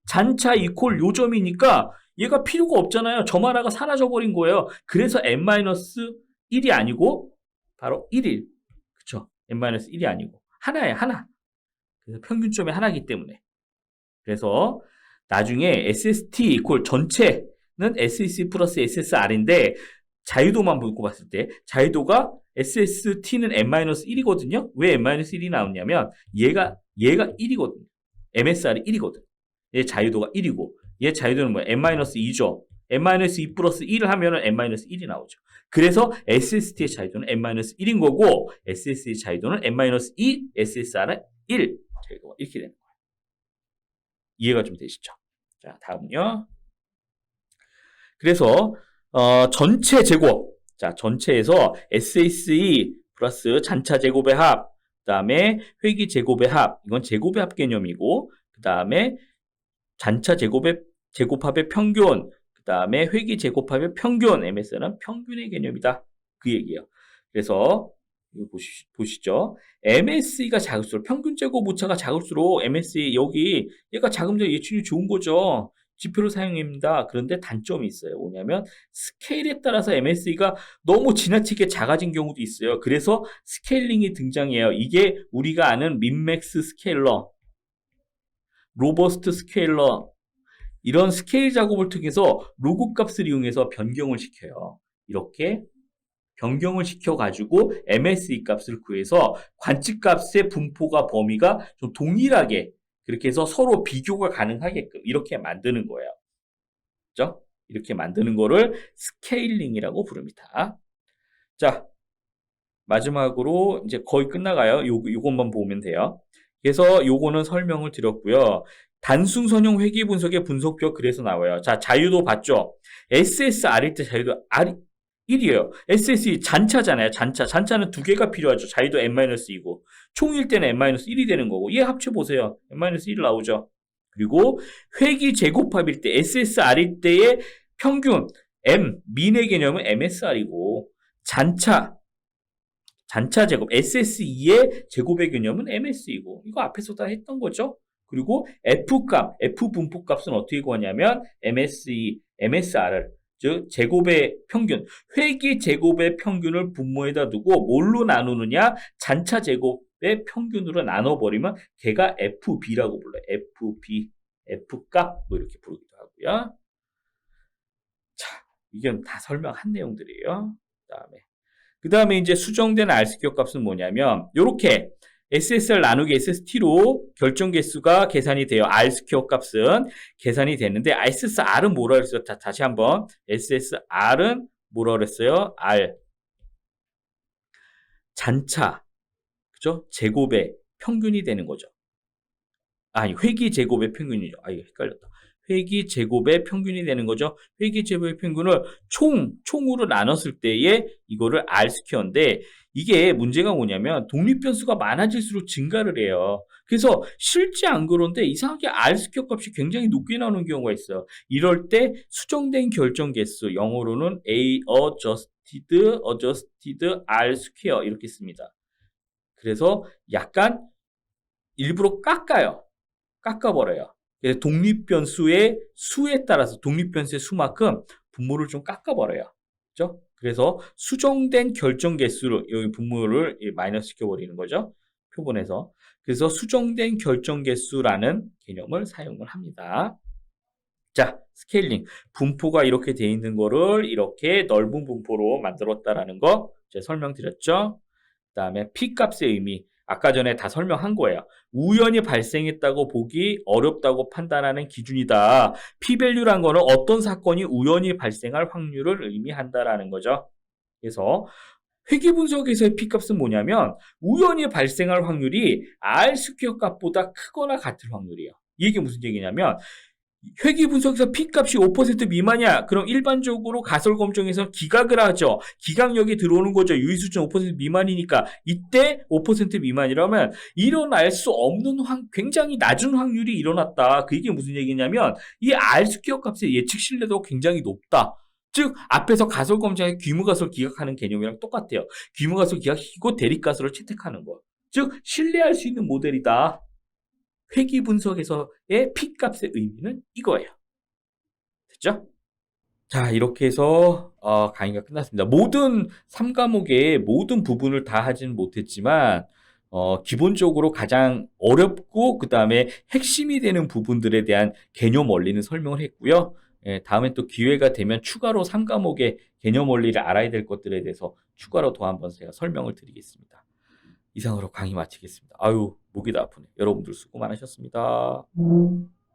잔차 이퀄 요점이니까 얘가 필요가 없잖아요. 점 하나가 사라져 버린 거예요. 그래서 N-1이 아니고 바로 1일. 그쵸? N-1이 아니고 하나예요. 하나. 그래서 평균점이 하나이기 때문에. 그래서 나중에 SST 이퀄 전체는 SEC 플러스 SSR인데 자유도만 보고 봤을 때 자유도가 SST는 N-1이거든요. 왜 N-1이 나오냐면 얘가 1이거든요. MSR이 1이거든. 얘 자유도가 1이고 얘 자유도는 뭐야? N-2죠. N-2 플러스 1을 하면은 N-1이 나오죠. 그래서 SST의 자유도는 N-1인 거고 SS의 자유도는 N-2, SSR은 1. 자유도가 이렇게 되는 거예요. 이해가 좀 되시죠? 자, 다음요. 그래서 전체 제곱. 자, 전체에서 SSE 플러스 잔차 제곱의 합, 그다음에 회기 제곱의 합. 이건 제곱의 합 개념이고, 그다음에 잔차 제곱합의 평균, 그다음에 회기 제곱합의 평균. MS는 평균의 개념이다. 그 얘기예요. 그래서 이거 보시죠. MSE가 작을수록 평균 제곱 오차가 작을수록 MSE 여기 얘가 작으면 예측률이 좋은 거죠. 지표를 사용합니다. 그런데 단점이 있어요. 뭐냐면 스케일에 따라서 MSE가 너무 지나치게 작아진 경우도 있어요. 그래서 스케일링이 등장해요. 이게 우리가 아는 민맥스 스케일러, 로버스트 스케일러 이런 스케일 작업을 통해서 로그 값을 이용해서 변경을 시켜요. 이렇게 변경을 시켜가지고 MSE 값을 구해서 관측값의 분포가 범위가 좀 동일하게 그렇게 해서 서로 비교가 가능하게끔 이렇게 만드는 거예요. 그죠? 이렇게 만드는 거를 스케일링이라고 부릅니다. 자, 마지막으로 이제 거의 끝나가요. 요것만 보면 돼요. 그래서 요거는 설명을 드렸고요. 단순 선형 회귀 분석의 분석표 그래서 나와요. 자, 자유도 봤죠? SSR일 때 자유도 1이에요. SSE 잔차잖아요. 잔차는 두 개가 필요하죠. 자유도 N-2이고 총일 때는 N-1이 되는 거고 얘 합쳐보세요. N-1 나오죠. 그리고 회기 제곱합일 때 SSR일 때의 평균 민의 개념은 MSR이고 잔차 제곱 SSE의 제곱의 개념은 MS이고 이거 앞에서 다 했던 거죠. 그리고 F 분포 값은 어떻게 구하냐면 MSR을 즉 제곱의 평균, 회기 제곱의 평균을 분모에다 두고 뭘로 나누느냐? 잔차 제곱의 평균으로 나눠버리면 걔가 FB라고 불러요. FB, F값 뭐 이렇게 부르기도 하고요. 자, 이건 다 설명한 내용들이에요. 그 다음에 이제 수정된 R스퀘어 값은 뭐냐면 이렇게 SSR 나누기 SST로 결정 개수가 계산이 돼요. R스퀘어 값은 계산이 되는데 SSR은 뭐라 그랬어요? 다시 한번 SSR은 뭐라 그랬어요? R 잔차 그죠? 제곱의 평균이 되는 거죠. 아니 회기 제곱의 평균이죠. 이거 헷갈렸다. 회기 제곱의 평균이 되는 거죠. 회기 제곱의 평균을 총으로 나눴을 때에 이거를 R스퀘어인데 이게 문제가 뭐냐면 독립변수가 많아질수록 증가를 해요. 그래서 실제 안 그런데 이상하게 R스퀘어 값이 굉장히 높게 나오는 경우가 있어요. 이럴 때 수정된 결정 개수, 영어로는 adjusted R스퀘어 이렇게 씁니다. 그래서 약간 일부러 깎아버려요. 그래서 독립변수의 수에 따라서 독립변수의 수만큼 분모를 좀 깎아버려요. 그죠? 그래서 수정된 결정 개수를 여기 분모를 마이너스 시켜버리는 거죠. 표본에서. 그래서 수정된 결정 개수라는 개념을 사용을 합니다. 자, 스케일링. 분포가 이렇게 돼 있는 거를 이렇게 넓은 분포로 만들었다라는 거 제가 설명드렸죠. 그다음에 P값의 의미. 아까 전에 다 설명한 거예요. 우연히 발생했다고 보기 어렵다고 판단하는 기준이다. P밸류란 거는 어떤 사건이 우연히 발생할 확률을 의미한다라는 거죠. 그래서 회귀 분석에서의 P값은 뭐냐면 우연히 발생할 확률이 R 스퀘어 값보다 크거나 같을 확률이에요. 이게 무슨 얘기냐면 회귀 분석에서 P값이 5% 미만이야. 그럼 일반적으로 가설 검증에서 기각을 하죠. 기각력이 들어오는 거죠. 유의수준 5% 미만이니까. 이때 5% 미만이라면 일어날 수 없는 굉장히 낮은 확률이 일어났다. 그게 무슨 얘기냐면 이 R스퀘어 값의 예측 신뢰도가 굉장히 높다. 즉 앞에서 가설 검증의 규모가설 기각하는 개념이랑 똑같아요. 규모가설 기각시키고 대립가설을 채택하는 거. 즉 신뢰할 수 있는 모델이다. 회귀 분석에서의 P값의 의미는 이거예요. 됐죠? 자, 이렇게 해서 강의가 끝났습니다. 모든 3과목의 모든 부분을 다 하지는 못했지만 기본적으로 가장 어렵고 그 다음에 핵심이 되는 부분들에 대한 개념 원리는 설명을 했고요. 예, 다음에 또 기회가 되면 추가로 3과목의 개념 원리를 알아야 될 것들에 대해서 추가로 더 한번 제가 설명을 드리겠습니다. 이상으로 강의 마치겠습니다. 아유, 목이 다 아프네. 여러분들 수고 많으셨습니다.